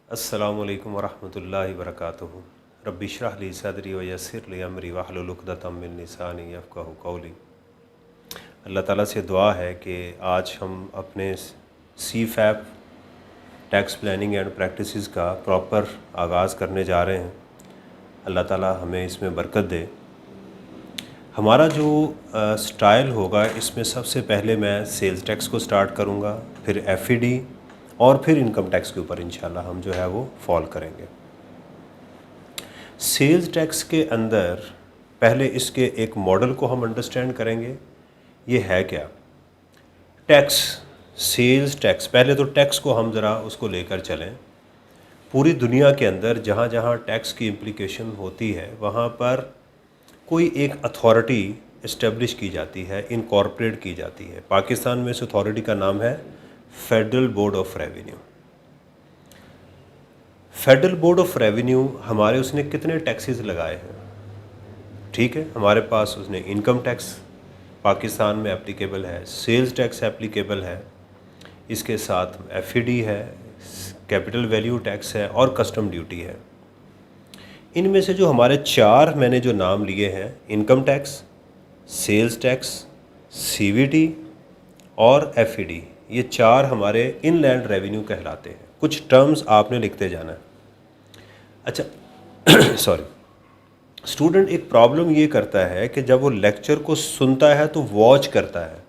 अस्सलामुअलैकुम वरहमतुल्लाहि वबरकातुहू। रब्बि इश्रह ली सदरी व यस्सिर ली अमरी वहलुल उक़दतम मिन लिसानी यफ़क़हू क़ौली। अल्लाह ताला से दुआ है कि आज हम अपने CFAP tax planning and practices का प्रॉपर आगाज़ करने जा रहे हैं। अल्लाह ताला हमें इसमें बरकत दे। हमारा जो स्टाइल होगा, इसमें सबसे पहले मैं सेल्स टैक्स को स्टार्ट करूँगा, फिर FED और फिर इनकम टैक्स के ऊपर इंशाल्लाह हम जो है वो फॉल करेंगे। सेल्स टैक्स के अंदर पहले इसके एक मॉडल को हम अंडरस्टैंड करेंगे। ये है क्या टैक्स, सेल्स टैक्स। पहले तो टैक्स को हम ज़रा उसको लेकर चलें। पूरी दुनिया के अंदर जहाँ जहाँ टैक्स की इम्प्लीकेशन होती है वहाँ पर कोई एक अथॉरिटी इस्टेब्लिश की जाती है, इनकॉर्पोरेट की जाती है। पाकिस्तान में इस अथॉरिटी का नाम है federal board of revenue. Federal board of revenue हमारे उसने कितने टैक्सेस लगाए हैं? ठीक है, हमारे पास उसने इनकम टैक्स पाकिस्तान में एप्लीकेबल है, सेल्स टैक्स एप्लीकेबल है, इसके साथ FED है, कैपिटल वैल्यू टैक्स है और कस्टम ड्यूटी है। इनमें से जो हमारे चार मैंने जो नाम लिए हैं, income tax, sales tax, CVT और FED, ये चार हमारे इनलैंड रेवेन्यू कहलाते हैं। कुछ टर्म्स आपने लिखते जाना है। अच्छा सॉरी, स्टूडेंट एक प्रॉब्लम ये करता है कि जब वो लेक्चर को सुनता है तो वॉच करता है।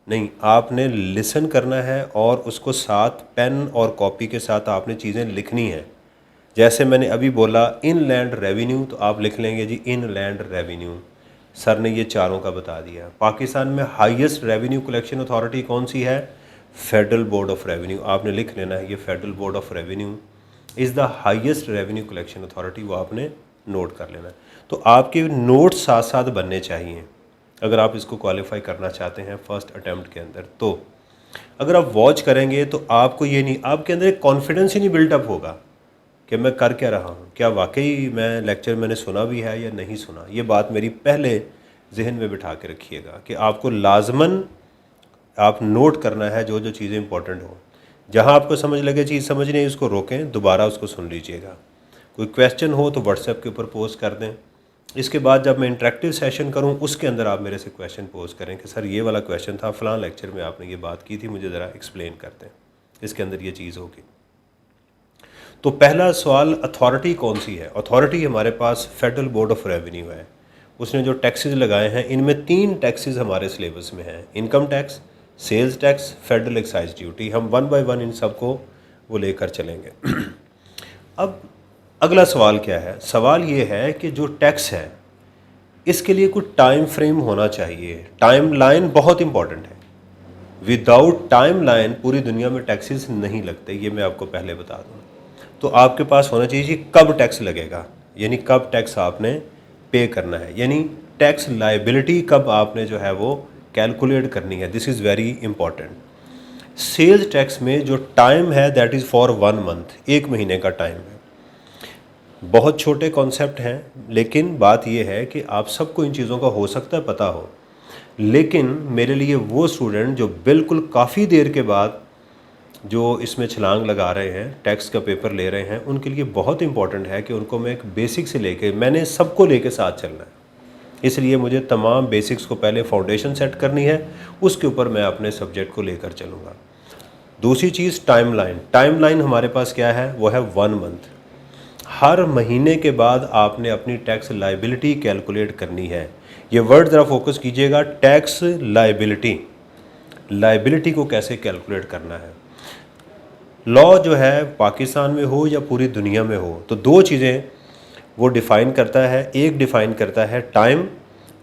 नहीं, आपने लिसन करना है और उसको साथ पेन और कॉपी के साथ आपने चीज़ें लिखनी है। जैसे मैंने अभी बोला इनलैंड रेवेन्यू, तो आप लिख लेंगे जी इनलैंड रेवेन्यू। सर ने ये चारों का बता दिया। पाकिस्तान में हाईएस्ट रेवेन्यू कलेक्शन अथॉरिटी कौन सी है? Federal board of revenue. आपने लिख लेना है, ये federal board of revenue is the highest revenue collection authority, वो आपने नोट कर लेना है। तो आपके नोट साथ साथ बनने चाहिए अगर आप इसको क्वालिफाई करना चाहते हैं फर्स्ट अटैम्प्ट के अंदर। तो अगर आप वॉच करेंगे तो आपको ये नहीं, आपके अंदर एक कॉन्फिडेंस ही नहीं बिल्टअप होगा कि मैं कर क्या रहा हूँ, क्या वाकई मैं लेक्चर मैंने सुना भी है या नहीं सुना। ये बात मेरी पहले जहन में बिठा के रखिएगा कि आपको लाजमन आप नोट करना है जो जो चीज़ें इंपॉर्टेंट हो। जहाँ आपको समझ लगे चीज़ समझ नहीं, उसको रोकें, दोबारा उसको सुन लीजिएगा। कोई क्वेश्चन हो तो व्हाट्सएप के ऊपर पोस्ट कर दें। इसके बाद जब मैं इंटरेक्टिव सेशन करूं, उसके अंदर आप मेरे से क्वेश्चन पोस्ट करें कि सर ये वाला क्वेश्चन था, फ़लाँ लेक्चर में आपने ये बात की थी, मुझे ज़रा एक्सप्लेन कर दें, इसके अंदर ये चीज़ होगी। तो पहला सवाल, अथॉरिटी कौन सी है? अथॉरिटी हमारे पास फेडरल बोर्ड ऑफ रेवेन्यू है। उसने जो टैक्सेस लगाए हैं, इनमें 3 टैक्सेस हमारे सिलेबस में हैं, income tax, sales tax, federal excise duty. हम 1 बाय 1 इन सबको वो लेकर चलेंगे। अब अगला सवाल क्या है? सवाल ये है कि जो टैक्स है इसके लिए कुछ टाइम फ्रेम होना चाहिए। टाइम लाइन बहुत इंपॉर्टेंट है। विदाउट टाइम लाइन पूरी दुनिया में टैक्सेस नहीं लगते, ये मैं आपको पहले बता दूँ। तो आपके पास होना चाहिए कि कब टैक्स लगेगा, यानी कब टैक्स आपने पे करना है, यानी टैक्स लायबिलिटी कब आपने जो है वो कैलकुलेट करनी है। This is very important. Sales tax में जो टाइम है दैट इज़ फॉर 1 मंथ, 1 महीने का टाइम है। बहुत छोटे कॉन्सेप्ट हैं, लेकिन बात यह है कि आप सबको इन चीज़ों का हो सकता है पता हो, लेकिन मेरे लिए वो स्टूडेंट जो बिल्कुल काफ़ी देर के बाद जो इसमें छलांग लगा रहे हैं, टैक्स का पेपर ले रहे हैं, उनके लिए बहुत इंपॉर्टेंट है कि उनको मैं एक बेसिक से लेके, मैंने सबको लेके साथ चलना है। इसलिए मुझे तमाम बेसिक्स को पहले फाउंडेशन सेट करनी है, उसके ऊपर मैं अपने सब्जेक्ट को लेकर चलूँगा। दूसरी चीज़ टाइमलाइन। टाइमलाइन हमारे पास क्या है? वो है 1 मंथ। हर महीने के बाद आपने अपनी टैक्स लायबिलिटी कैलकुलेट करनी है। ये वर्ड ज़रा फोकस कीजिएगा, टैक्स लायबिलिटी। लायबिलिटी को कैसे कैलकुलेट करना है? लॉ जो है पाकिस्तान में हो या पूरी दुनिया में हो, तो 2 चीज़ें वो डिफ़ाइन करता है। एक डिफ़ाइन करता है टाइम,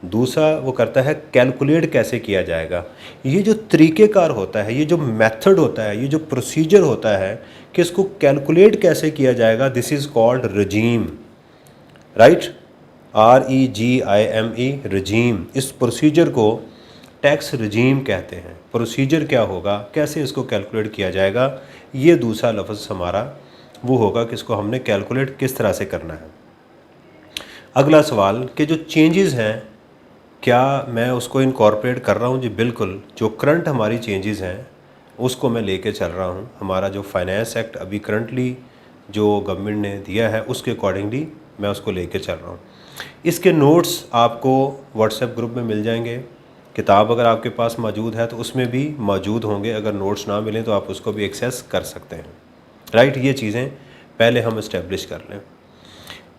दूसरा वो करता है कैलकुलेट कैसे किया जाएगा। ये जो तरीक़ेकार होता है, ये जो मेथड होता है, ये जो प्रोसीजर होता है कि इसको कैलकुलेट कैसे किया जाएगा, this is called regime, right? REGIME, regime. इस प्रोसीजर को टैक्स रजीम कहते हैं। प्रोसीजर क्या होगा, कैसे इसको कैलकुलेट किया जाएगा, ये दूसरा लफ्ज़ हमारा वो होगा कि इसको हमने कैलकुलेट किस तरह से करना है। अगला सवाल कि जो चेंजेस हैं, क्या मैं उसको इनकॉर्पोरेट कर रहा हूँ? जी बिल्कुल। जो करंट हमारी चेंजेस हैं, उसको मैं लेके चल रहा हूँ। हमारा जो फाइनेंस एक्ट अभी करंटली जो गवर्नमेंट ने दिया है उसके अकॉर्डिंगली मैं उसको लेके चल रहा हूँ। इसके नोट्स आपको व्हाट्सएप ग्रुप में मिल जाएंगे। किताब अगर आपके पास मौजूद है तो उसमें भी मौजूद होंगे, अगर नोट्स ना मिलें तो आप उसको भी एक्सेस कर सकते हैं। राइट, ये चीज़ें पहले हम इस्टेब्लिश कर लें।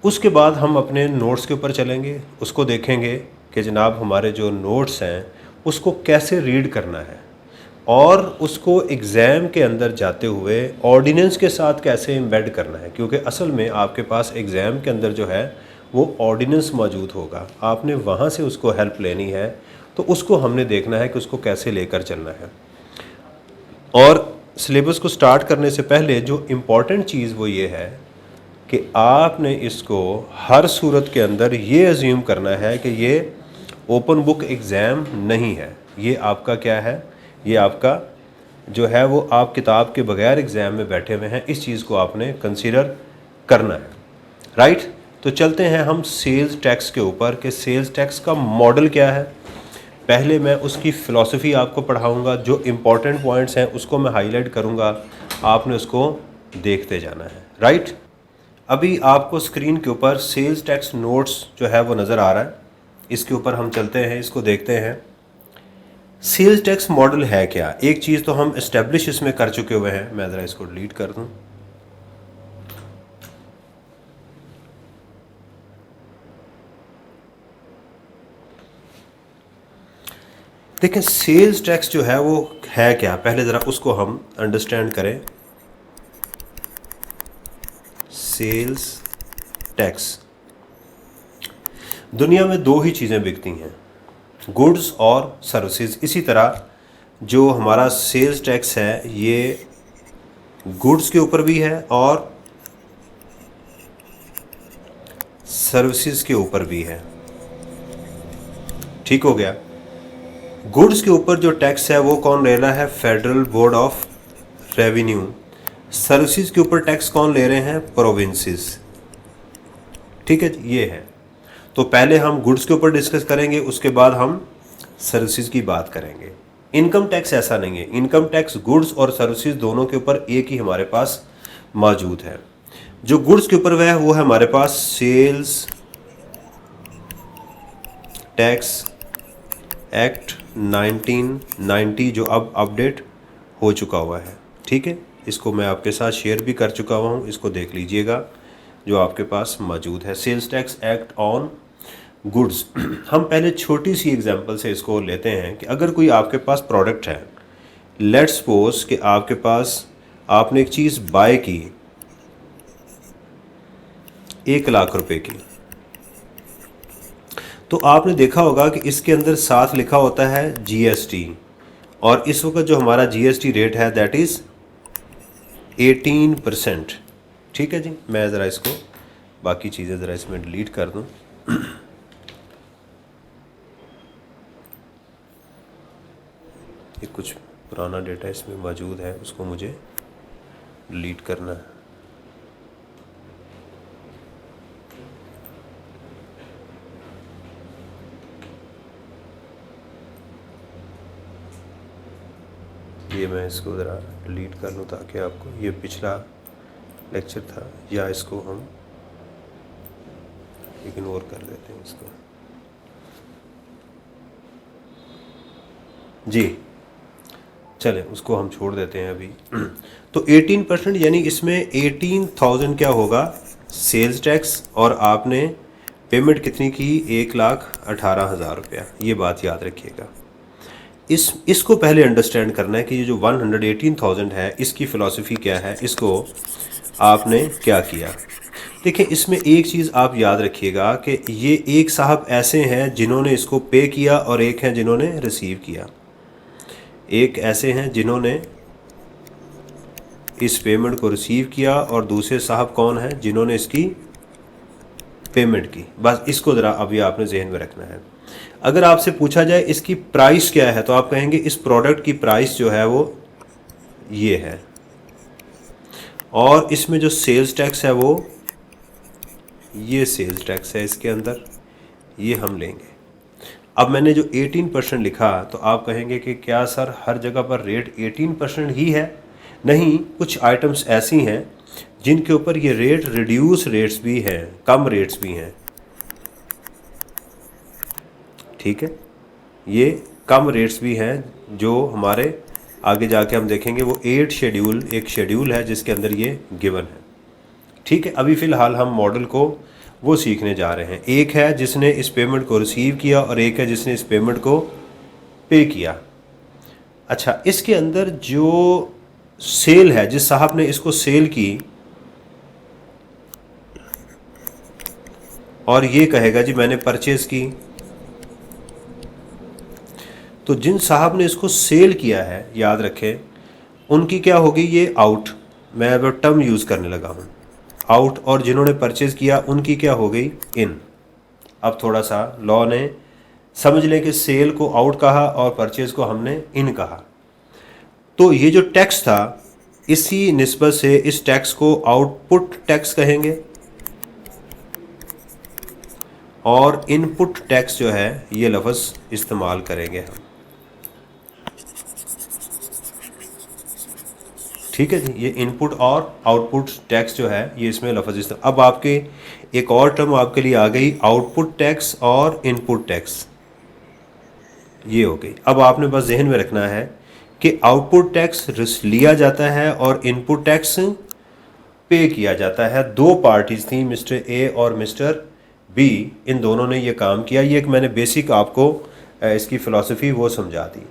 उसके बाद हम अपने नोट्स के ऊपर चलेंगे, उसको देखेंगे कि जनाब हमारे जो नोट्स हैं उसको कैसे रीड करना है और उसको एग्ज़ाम के अंदर जाते हुए ऑर्डिनेंस के साथ कैसे एम्बेड करना है, क्योंकि असल में आपके पास एग्ज़ाम के अंदर जो है वो ऑर्डिनेंस मौजूद होगा, आपने वहाँ से उसको हेल्प लेनी है। तो उसको हमने देखना है कि उसको कैसे लेकर चलना है। और सिलेबस को स्टार्ट करने से पहले जो इम्पॉर्टेंट चीज़ वो ये है कि आपने इसको हर सूरत के अंदर ये अज्यूम करना है कि ये ओपन बुक एग्ज़ाम नहीं है, ये आपका क्या है, ये आपका जो है वो आप किताब के बगैर एग्ज़ाम में बैठे हुए हैं। इस चीज़ को आपने कंसीडर करना है। राइट, तो चलते हैं हम सेल्स टैक्स के ऊपर कि सेल्स टैक्स का मॉडल क्या है। पहले मैं उसकी फ़िलॉसफी आपको पढ़ाऊंगा, जो इम्पॉर्टेंट पॉइंट्स हैं उसको मैं हाईलाइट करूंगा, आपने उसको देखते जाना है। राइट, अभी आपको स्क्रीन के ऊपर सेल्स टैक्स नोट्स जो है वो नज़र आ रहा है, इसके ऊपर हम चलते हैं, इसको देखते हैं। सेल्स टैक्स मॉडल है क्या। एक चीज़ तो हम इस्टेब्लिश इसमें कर चुके हुए हैं, मैं ज़रा इसको डिलीट कर दूं। देखें सेल्स टैक्स जो है वो है क्या, पहले ज़रा उसको हम अंडरस्टैंड करें। सेल्स टैक्स, दुनिया में दो ही चीज़ें बिकती हैं, गुड्स और सर्विसेज। इसी तरह जो हमारा सेल्स टैक्स है ये गुड्स के ऊपर भी है और सर्विसेज के ऊपर भी है। ठीक हो गया। गुड्स के ऊपर जो टैक्स है वो कौन ले रहा है, federal board of revenue. Services के ऊपर टैक्स कौन ले रहे हैं, प्रोविंसेस। ठीक है, ये है। तो पहले हम गुड्स के ऊपर डिस्कस करेंगे, उसके बाद हम सर्विसेज की बात करेंगे। इनकम टैक्स ऐसा नहीं है, इनकम टैक्स गुड्स और सर्विसेज दोनों के ऊपर एक ही हमारे पास मौजूद है। जो गुड्स के ऊपर वह है वो है हमारे पास सेल्स टैक्स एक्ट 1990, जो अब अपडेट हो चुका हुआ है। ठीक है, इसको मैं आपके साथ शेयर भी कर चुका हुआ हूँ, इसको देख लीजिएगा जो आपके पास मौजूद है, sales tax act on goods. हम पहले छोटी सी एग्जांपल से इसको लेते हैं कि अगर कोई आपके पास प्रोडक्ट है, लेट्स सपोज कि आपके पास आपने एक चीज़ बाय की 1 लाख रुपए की, तो आपने देखा होगा कि इसके अंदर साथ लिखा होता है जीएसटी, और इस वक्त जो हमारा जीएसटी रेट है दैट इज़ 18%। ठीक है जी, मैं ज़रा इसको बाकी चीज़ें ज़रा इसमें डिलीट कर दूं। ये कुछ पुराना डेटा इसमें मौजूद है, उसको मुझे डिलीट करना है। ये मैं इसको ज़रा डिलीट कर लूँ ताकि आपको, ये पिछला लेक्चर था, या इसको हम इग्नोर कर देते हैं इसको। जी चलें, उसको हम छोड़ देते हैं अभी। तो 18%, यानी इसमें 18,000 क्या होगा सेल्स टैक्स, और आपने पेमेंट कितनी की, 1,18,000 रुपया। ये बात याद रखिएगा। इसको पहले अंडरस्टैंड करना है कि ये जो 118,000 है इसकी फ़िलॉसफी क्या है, इसको आपने क्या किया। देखिए इसमें एक चीज़ आप याद रखिएगा कि ये एक साहब ऐसे हैं जिन्होंने इसको पे किया और एक हैं जिन्होंने रिसीव किया। एक ऐसे हैं जिन्होंने इस पेमेंट को रिसीव किया और दूसरे साहब कौन हैं जिन्होंने इसकी पेमेंट की। बस इसको ज़रा अभी आपने जहन में रखना है। अगर आपसे पूछा जाए इसकी प्राइस क्या है तो आप कहेंगे इस प्रोडक्ट की प्राइस जो है वो ये है, और इसमें जो सेल्स टैक्स है वो ये सेल्स टैक्स है, इसके अंदर ये हम लेंगे। अब मैंने जो 18% लिखा तो आप कहेंगे कि क्या सर हर जगह पर रेट 18% ही है? नहीं, कुछ आइटम्स ऐसी हैं जिनके ऊपर ये रेट रिड्यूस रेट्स भी हैं, कम रेट्स भी हैं। ठीक है, ये कम रेट्स भी हैं जो हमारे आगे जाके हम देखेंगे। वो 8 शेड्यूल एक शेड्यूल है जिसके अंदर ये गिवन है। ठीक है, अभी फ़िलहाल हम मॉडल को वो सीखने जा रहे हैं। एक है जिसने इस पेमेंट को रिसीव किया और एक है जिसने इस पेमेंट को पे किया। अच्छा, इसके अंदर जो सेल है, जिस साहब ने इसको सेल की, और ये कहेगा जी मैंने परचेज की, तो जिन साहब ने इसको सेल किया है, याद रखें, उनकी क्या होगी, ये आउट। मैं अब टर्म यूज़ करने लगा हूँ, आउट। और जिन्होंने परचेज किया उनकी क्या हो गई, इन। अब थोड़ा सा लॉ ने समझ लें कि सेल को आउट कहा और परचेज को हमने इन कहा। तो ये जो टैक्स था, इसी निस्बत से इस टैक्स को आउटपुट टैक्स कहेंगे और इनपुट टैक्स जो है ये लफ्ज़ इस्तेमाल करेंगे हम। ठीक है जी, ये इनपुट और आउटपुट टैक्स जो है ये इसमें लफ्ज़ इस्तेमाल। अब आपके एक और टर्म आपके लिए आ गई, आउटपुट टैक्स और इनपुट टैक्स, ये हो गई। अब आपने बस जहन में रखना है कि आउटपुट टैक्स लिया जाता है और इनपुट टैक्स पे किया जाता है। दो पार्टीज थी, मिस्टर ए और मिस्टर बी, इन दोनों ने ये काम किया। ये एक मैंने बेसिक आपको इसकी फ़िलासफ़ी वो समझा दी।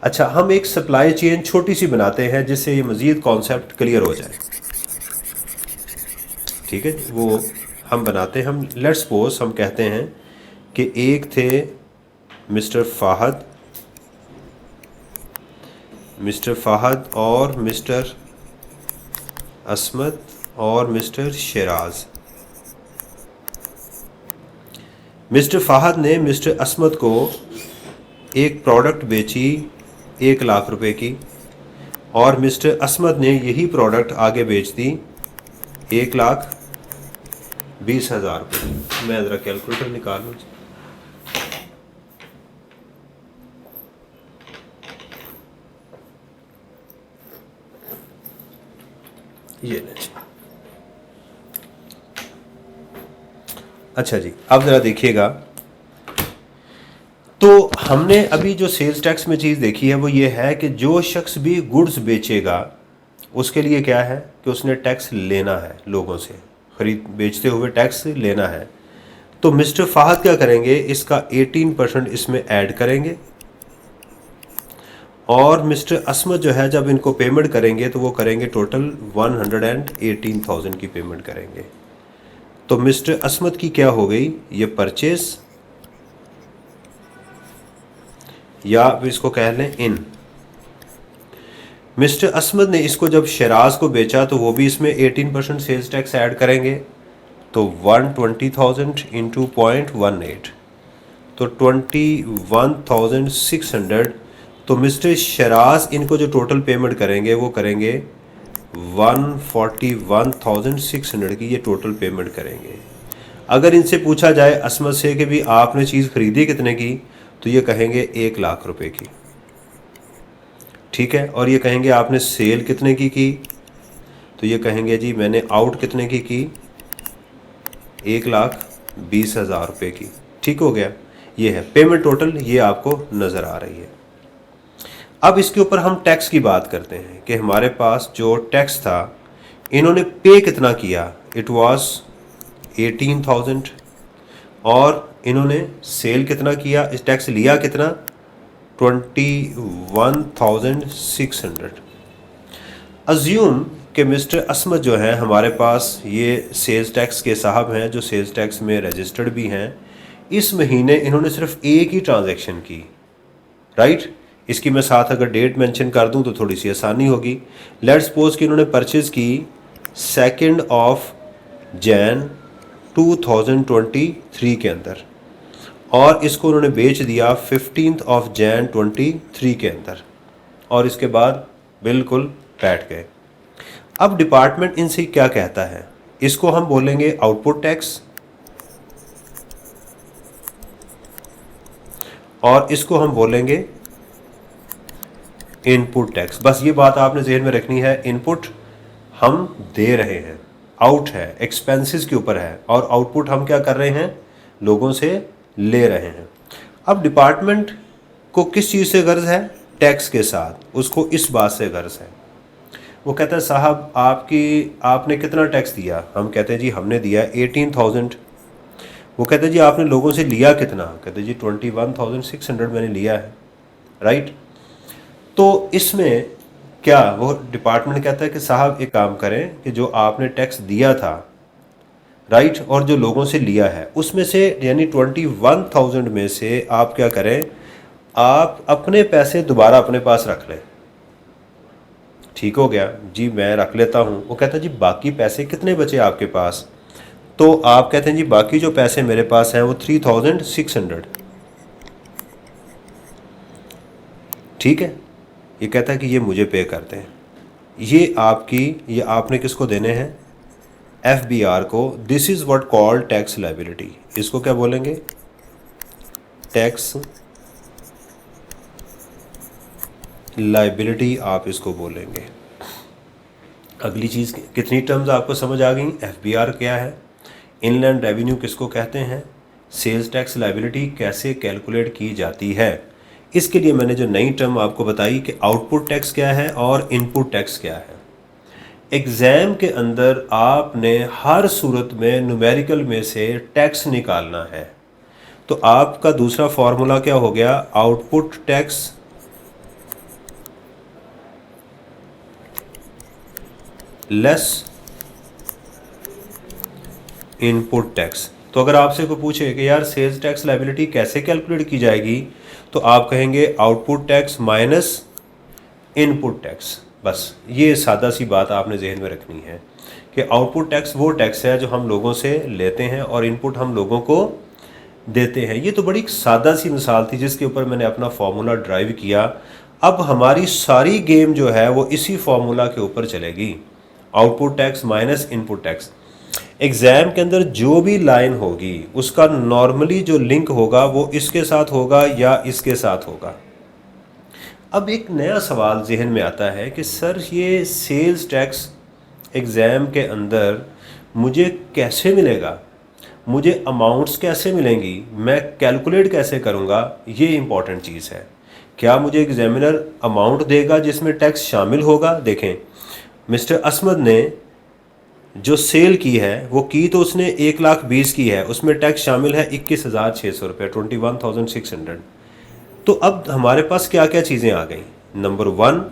अच्छा, हम एक सप्लाई चेन छोटी सी बनाते हैं जिससे ये मज़ीद कॉन्सेप्ट क्लियर हो जाए। ठीक है, वो हम बनाते हैं। हम लेट्स सपोज हम कहते हैं कि एक थे मिस्टर फ़ाहद और मिस्टर असमत और मिस्टर शराज। मिस्टर फ़ाहद ने मिस्टर असमत को एक प्रोडक्ट बेची 1 लाख रुपए की, और मिस्टर असमत ने यही प्रोडक्ट आगे बेच दी 1,20,000 रुपये। मैं ज़रा कैलकुलेटर निकाल लूँ। ये लें। अच्छा जी, अब ज़रा देखिएगा, तो हमने अभी जो सेल्स टैक्स में चीज़ देखी है वो ये है कि जो शख्स भी गुड्स बेचेगा उसके लिए क्या है कि उसने टैक्स लेना है, लोगों से खरीद बेचते हुए टैक्स लेना है। तो मिस्टर फ़ाहद क्या करेंगे, इसका 18% इसमें ऐड करेंगे, और मिस्टर असमत जो है जब इनको पेमेंट करेंगे तो वो करेंगे टोटल 118,000 की पेमेंट करेंगे। तो मिस्टर असमत की क्या हो गई, ये परचेस, या इसको कह लें इन। मिस्टर असमत ने इसको जब शराज को बेचा तो वो भी इसमें 18% सेल्स टैक्स ऐड करेंगे, तो 120,000 इंटू 0.18, तो 21,600। तो मिस्टर शराज इनको जो टोटल पेमेंट करेंगे वो करेंगे 141,600 की ये टोटल पेमेंट करेंगे। अगर इनसे पूछा जाए असमत से कि भी आपने चीज़ खरीदी कितने की, तो ये कहेंगे 1 लाख रुपए की। ठीक है, और ये कहेंगे आपने सेल कितने की, तो ये कहेंगे जी मैंने आउट कितने की 1,20,000 रुपये की। ठीक हो गया, ये है पेमेंट टोटल, ये आपको नज़र आ रही है। अब इसके ऊपर हम टैक्स की बात करते हैं कि हमारे पास जो टैक्स था, इन्होंने पे कितना किया, इट वाज 18,000, और इन्होंने सेल कितना किया, इस टैक्स लिया कितना 21,600। अज्यूम कि मिस्टर असमत जो है हमारे पास ये सेल्स टैक्स के साहब हैं जो सेल्स टैक्स में रजिस्टर्ड भी हैं। इस महीने इन्होंने सिर्फ एक ही ट्रांजैक्शन की, राइट। इसकी मैं साथ अगर डेट मेंशन कर दूं तो थोड़ी सी आसानी होगी। लेट्स सपोज कि इन्होंने परचेज़ की 2 जनवरी 2023 के अंदर, और इसको उन्होंने बेच दिया 15 जनवरी 2023 के अंदर, और इसके बाद बिल्कुल बैठ गए। अब डिपार्टमेंट इनसे क्या कहता है, इसको हम बोलेंगे आउटपुट टैक्स, और इसको हम बोलेंगे इनपुट टैक्स। बस ये बात आपने जहन में रखनी है, इनपुट हम दे रहे हैं, आउट है, एक्सपेंसेस के ऊपर है, और आउटपुट हम क्या कर रहे हैं, लोगों से ले रहे हैं। अब डिपार्टमेंट को किस चीज़ से गर्ज है, टैक्स के साथ, उसको इस बात से गर्ज है। वो कहता है साहब आपने कितना टैक्स दिया, हम कहते हैं जी हमने दिया 18,000। वो कहते हैं जी आपने लोगों से लिया कितना, कहते हैं जी 21,600 मैंने लिया है, राइट। तो इसमें क्या वो डिपार्टमेंट कहता है कि साहब एक काम करें कि जो आपने टैक्स दिया था, राइट, और जो लोगों से लिया है उसमें से यानी 21,000 में से आप क्या करें, आप अपने पैसे दोबारा अपने पास रख लें। ठीक हो गया जी, मैं रख लेता हूँ। वो कहता है जी बाकी पैसे कितने बचे आपके पास, तो आप कहते हैं जी बाकी जो पैसे मेरे पास हैं वो 3,600। ठीक है, ये कहता है कि ये मुझे पे करते हैं, ये आपने किसको देने हैं, FBR को। This is what called tax liability. इसको क्या बोलेंगे, टैक्स लायबिलिटी आप इसको बोलेंगे। अगली चीज़, कितनी टर्म्स आपको समझ आ गई, FBR क्या है, इनलैंड रेवेन्यू किसको कहते हैं, सेल्स टैक्स लायबिलिटी कैसे कैलकुलेट की जाती है। इसके लिए मैंने जो नई टर्म आपको बताई कि आउटपुट टैक्स क्या है और इनपुट टैक्स क्या है। एग्ज़ाम के अंदर आपने हर सूरत में न्यूमेरिकल में से टैक्स निकालना है, तो आपका दूसरा फॉर्मूला क्या हो गया, output tax less input tax. तो अगर आपसे कोई पूछे कि यार सेल्स टैक्स लायबिलिटी कैसे कैलकुलेट की जाएगी, तो आप कहेंगे output tax minus input tax. बस ये सादा सी बात आपने जहन में रखनी है कि आउटपुट टैक्स वो टैक्स है जो हम लोगों से लेते हैं और इनपुट हम लोगों को देते हैं। ये तो बड़ी सादा सी मिसाल थी जिसके ऊपर मैंने अपना फार्मूला ड्राइव किया। अब हमारी सारी गेम जो है वो इसी फार्मूला के ऊपर चलेगी, output tax minus input tax. Exam के अंदर जो भी लाइन होगी उसका नॉर्मली जो लिंक होगा वो इसके साथ होगा या इसके साथ होगा। अब एक नया सवाल जहन में आता है कि सर ये सेल्स टैक्स एग्ज़ाम के अंदर मुझे कैसे मिलेगा, मुझे अमाउंट्स कैसे मिलेंगी, मैं कैलकुलेट कैसे करूँगा, ये इम्पॉर्टेंट चीज़ है। क्या मुझे एग्जामिनर अमाउंट देगा जिसमें टैक्स शामिल होगा। देखें मिस्टर असमद ने जो सेल की है वो की तो उसने 1,20,000 की है, उसमें टैक्स शामिल है 21,600 रुपये, 21,600। तो अब हमारे पास क्या क्या चीज़ें आ गई, नंबर 1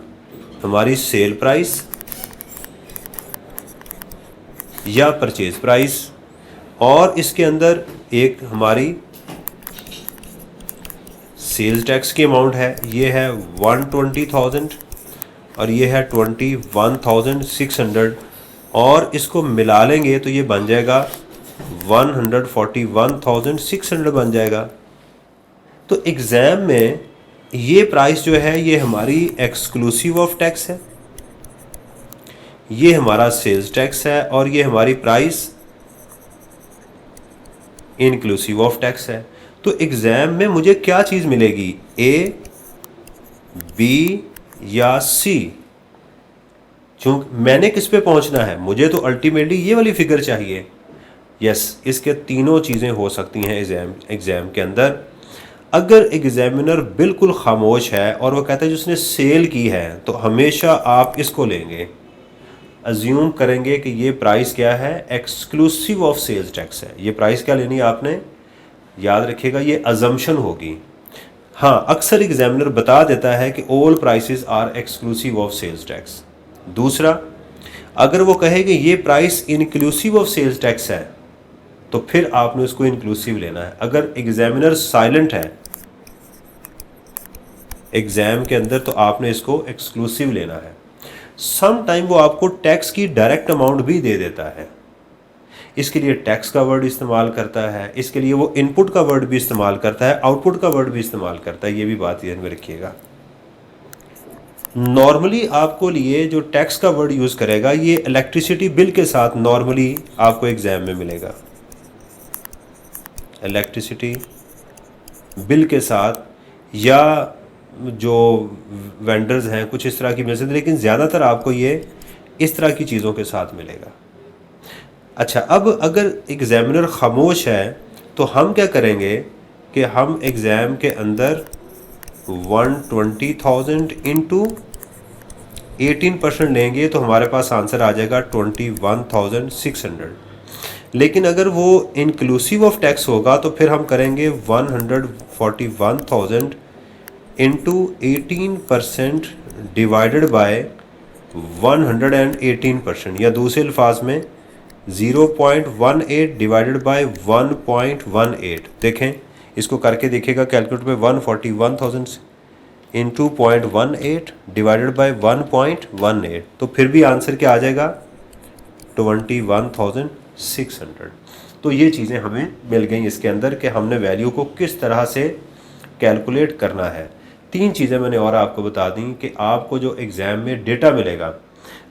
हमारी सेल प्राइस या परचेज प्राइस, और इसके अंदर एक हमारी सेल्स टैक्स की अमाउंट है, ये है 120,000 और ये है 21,600, और इसको मिला लेंगे तो ये बन जाएगा 141,600 बन जाएगा। तो एग्ज़ाम में ये प्राइस जो है ये हमारी एक्सक्लूसिव ऑफ टैक्स है, ये हमारा सेल्स टैक्स है, और ये हमारी प्राइस इंक्लूसिव ऑफ टैक्स है। तो एग्ज़ाम में मुझे क्या चीज़ मिलेगी, A, B या C। चूँकि मैंने किस पे पहुंचना है, मुझे तो अल्टीमेटली ये वाली फिगर चाहिए। यस, इसके तीनों चीज़ें हो सकती हैं एग्ज़ाम के अंदर। अगर एग्जामिनर बिल्कुल खामोश है और वो कहता है जिसने सेल की है, तो हमेशा आप इसको लेंगे, अज्यूम करेंगे कि ये प्राइस क्या है, एक्सक्लूसिव ऑफ सेल्स टैक्स है। ये प्राइस क्या लेनी है आपने, याद रखिएगा ये अजम्पशन होगी। हाँ, अक्सर एग्जामिनर बता देता है कि all prices are exclusive of sales tax. दूसरा, अगर वो कहे कि ये price inclusive of sales tax है, तो फिर आपने उसको इंक्लूसिव लेना है। अगर एग्जामिनर साइलेंट है एग्ज़ाम के अंदर, तो आपने इसको एक्सक्लूसिव लेना है। सम टाइम वो आपको टैक्स की डायरेक्ट अमाउंट भी दे देता है, इसके लिए टैक्स का वर्ड इस्तेमाल करता है, इसके लिए वो इनपुट का वर्ड भी इस्तेमाल करता है, आउटपुट का वर्ड भी इस्तेमाल करता है। ये भी बात ध्यान में रखिएगा। नॉर्मली आपको लिए जो टैक्स का वर्ड यूज़ करेगा ये इलेक्ट्रिसिटी बिल के साथ नॉर्मली आपको एग्ज़ाम में मिलेगा। इलेक्ट्रिसिटी बिल के साथ या जो वेंडर्स हैं कुछ इस तरह की मिल सकती है, लेकिन ज़्यादातर आपको ये इस तरह की चीज़ों के साथ मिलेगा। अच्छा, अब अगर एग्ज़ामिनर खामोश है तो हम क्या करेंगे कि हम एग्ज़ाम के अंदर 120,000 इंटू 18% लेंगे तो हमारे पास आंसर आ जाएगा 21,600। लेकिन अगर वो इंक्लूसिव ऑफ टैक्स होगा तो फिर हम करेंगे 141,000 इंटू 18% डिवाइडेड बाय 118%, या दूसरे अल्फाज में 0.18 डिवाइडेड बाय 1.18। देखें, इसको करके देखिएगा कैलकुलेटर में, 141,000 इंटू 0.18 डिवाइडेड बाय 1.18, तो फिर भी आंसर क्या आ जाएगा 21,600। तो ये चीज़ें हमें मिल गई इसके अंदर कि हमने वैल्यू को किस तरह से कैलकुलेट करना है। 3 चीज़ें मैंने और आपको बता दी कि आपको जो एग्ज़ाम में डेटा मिलेगा,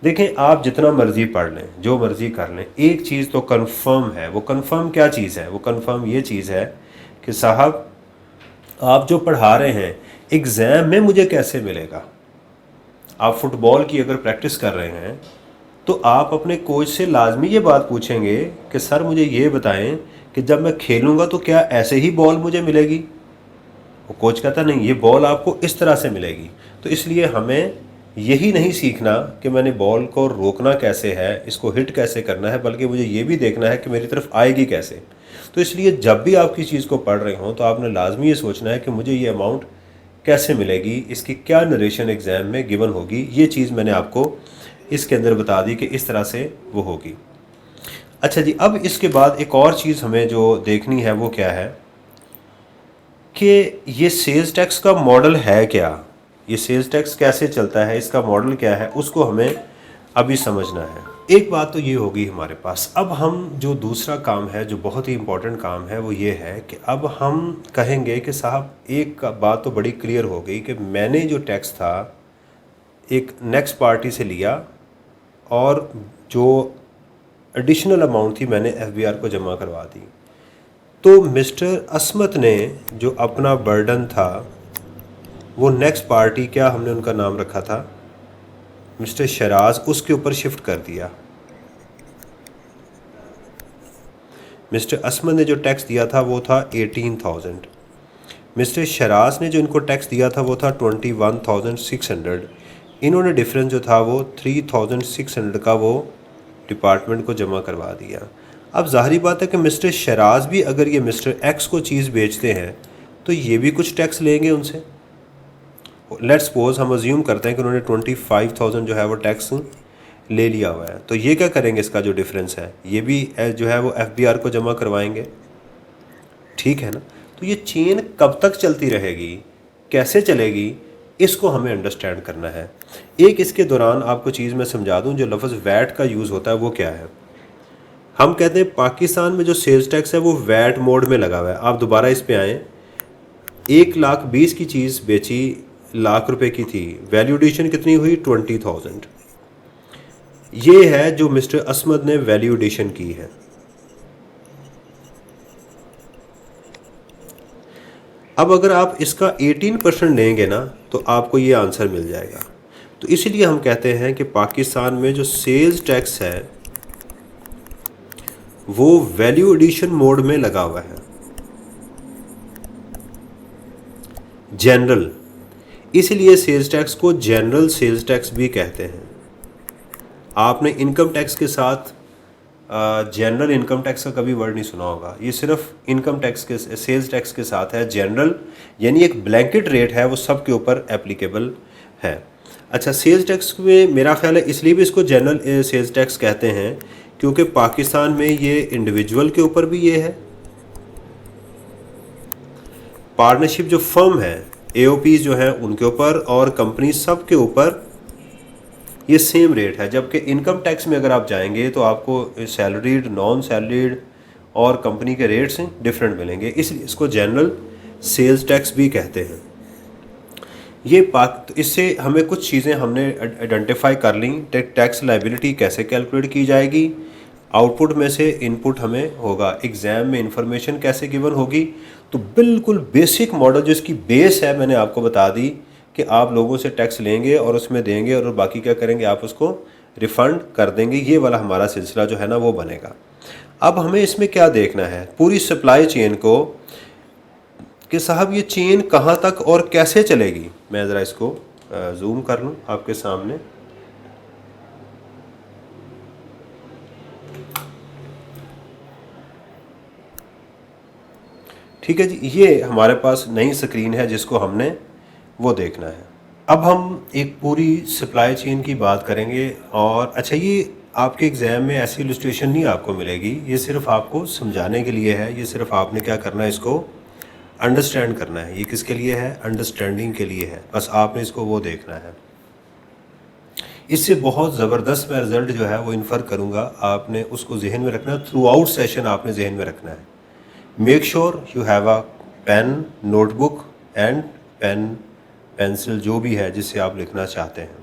देखें आप जितना मर्ज़ी पढ़ लें, जो मर्ज़ी कर लें, एक चीज़ तो कंफर्म है। वो कंफर्म क्या चीज़ है? वो कंफर्म ये चीज़ है कि साहब आप जो पढ़ा रहे हैं एग्ज़ाम में मुझे कैसे मिलेगा। आप फुटबॉल की अगर प्रैक्टिस कर रहे हैं तो आप अपने कोच से लाजमी ये बात पूछेंगे कि सर मुझे ये बताएं कि जब मैं खेलूँगा तो क्या ऐसे ही बॉल मुझे मिलेगी? वो कोच कहता नहीं, ये बॉल आपको इस तरह से मिलेगी। तो इसलिए हमें यही नहीं सीखना कि मैंने बॉल को रोकना कैसे है, इसको हिट कैसे करना है, बल्कि मुझे ये भी देखना है कि मेरी तरफ आएगी कैसे। तो इसलिए जब भी आप किसी चीज़ को पढ़ रहे हों तो आपने लाजमी ये सोचना है कि मुझे ये अमाउंट कैसे मिलेगी, इसकी क्या नरेशन एग्ज़ाम में गिवन होगी। ये चीज़ मैंने आपको इसके अंदर बता दी कि इस तरह से वो होगी। अच्छा जी, अब इसके बाद एक और चीज़ हमें जो देखनी है वो क्या है कि ये सेल्स टैक्स का मॉडल है क्या, ये सेल्स टैक्स कैसे चलता है, इसका मॉडल क्या है, उसको हमें अभी समझना है। एक बात तो ये होगी हमारे पास। अब हम जो दूसरा काम है जो बहुत ही इम्पोर्टेंट काम है वो ये है कि अब हम कहेंगे कि साहब एक बात तो बड़ी क्लियर हो गई कि मैंने जो टैक्स था एक नेक्स्ट पार्टी से लिया और जो एडिशनल अमाउंट थी मैंने एफबीआर को जमा करवा दी। तो मिस्टर असमत ने जो अपना बर्डन था वो नेक्स्ट पार्टी, क्या हमने उनका नाम रखा था, मिस्टर शराज, उसके ऊपर शिफ्ट कर दिया। मिस्टर असमत ने जो टैक्स दिया था वो था 18,000। मिस्टर शराज ने जो इनको टैक्स दिया था वो था 21,600। इन्होंने डिफरेंस जो था वो 3,600 का वो डिपार्टमेंट को जमा करवा दिया। अब ज़ाहिरी बात है कि मिस्टर शराज भी अगर ये मिस्टर एक्स को चीज़ बेचते हैं तो ये भी कुछ टैक्स लेंगे उनसे। लेट्स सपोज हम अज्यूम करते हैं कि उन्होंने 25,000 जो है वो टैक्स ले लिया हुआ है, तो ये क्या करेंगे, इसका जो डिफरेंस है ये भी जो है वो एफबीआर को जमा करवाएंगे। ठीक है ना? तो ये चेन कब तक चलती रहेगी, कैसे चलेगी, इसको हमें अंडरस्टैंड करना है। एक इसके दौरान आपको चीज़ मैं समझा दूं, जो लफ्ज़ वैट का यूज़ होता है वो क्या है। हम कहते हैं पाकिस्तान में जो सेल्स टैक्स है वो वैट मोड में लगा हुआ है। आप दोबारा इस पे आएँ, 1,20,000 की चीज़ बेची, लाख रुपए की थी, वैल्यू एडिशन कितनी हुई 20,000। ये है जो मिस्टर असमद ने वैल्यू एडिशन की है। अब अगर आप इसका 18% लेंगे ना तो आपको ये आंसर मिल जाएगा। तो इसीलिए हम कहते हैं कि पाकिस्तान में जो सेल्स टैक्स है वो वैल्यू एडिशन मोड में लगा हुआ है, जनरल। इसीलिए सेल्स टैक्स को जनरल सेल्स टैक्स भी कहते हैं। आपने इनकम टैक्स के साथ जनरल इनकम टैक्स का कभी वर्ड नहीं सुना होगा। ये सिर्फ इनकम टैक्स के, सेल्स टैक्स के साथ है। जनरल यानी एक ब्लैंकेट रेट है, वो सब के ऊपर एप्लीकेबल है। अच्छा, सेल्स टैक्स में मेरा ख्याल है इसलिए भी इसको जनरल सेल्स टैक्स कहते हैं क्योंकि पाकिस्तान में ये इंडिविजुअल के ऊपर भी ये है, पार्टनरशिप जो फर्म है, एओपी जो है उनके ऊपर, और कंपनी सब के ऊपर ये सेम रेट है। जबकि इनकम टैक्स में अगर आप जाएंगे तो आपको सैलरीड, नॉन सैलरीड और कंपनी के रेट्स डिफरेंट मिलेंगे, इसलिए इसको जनरल सेल्स टैक्स भी कहते हैं। ये तो इससे हमें कुछ चीज़ें हमने आइडेंटिफाई कर ली। टैक्स लायबिलिटी कैसे कैलकुलेट की जाएगी, आउटपुट में से इनपुट हमें होगा। एग्ज़ाम में इंफॉर्मेशन कैसे गिवन होगी, तो बिल्कुल बेसिक मॉडल जो इसकी बेस है मैंने आपको बता दी कि आप लोगों से टैक्स लेंगे और उसमें देंगे और बाकी क्या करेंगे, आप उसको रिफ़ंड कर देंगे। ये वाला हमारा सिलसिला जो है ना वो बनेगा। अब हमें इसमें क्या देखना है, पूरी सप्लाई चेन को, कि साहब ये चेन कहाँ तक और कैसे चलेगी। मैं ज़रा इसको जूम कर लूँ आपके सामने। ठीक है जी, ये हमारे पास नई स्क्रीन है जिसको हमने वो देखना है। अब हम एक पूरी सप्लाई चेन की बात करेंगे। और अच्छा, ये आपके एग्ज़ाम में ऐसी इलस्ट्रेशन नहीं आपको मिलेगी, ये सिर्फ आपको समझाने के लिए है। ये सिर्फ आपने क्या करना है, इसको अंडरस्टैंड करना है। ये किसके लिए है, अंडरस्टैंडिंग के लिए है। बस आपने इसको वो देखना है। इससे बहुत ज़बरदस्त मैं रिज़ल्ट जो है वो इन्फर करूँगा, आपने उसको जहन में रखना। थ्रू आउट सेशन आपने जहन में रखना है। Make sure you have a pen, notebook and pen, pencil, जो भी है जिससे आप लिखना चाहते हैं।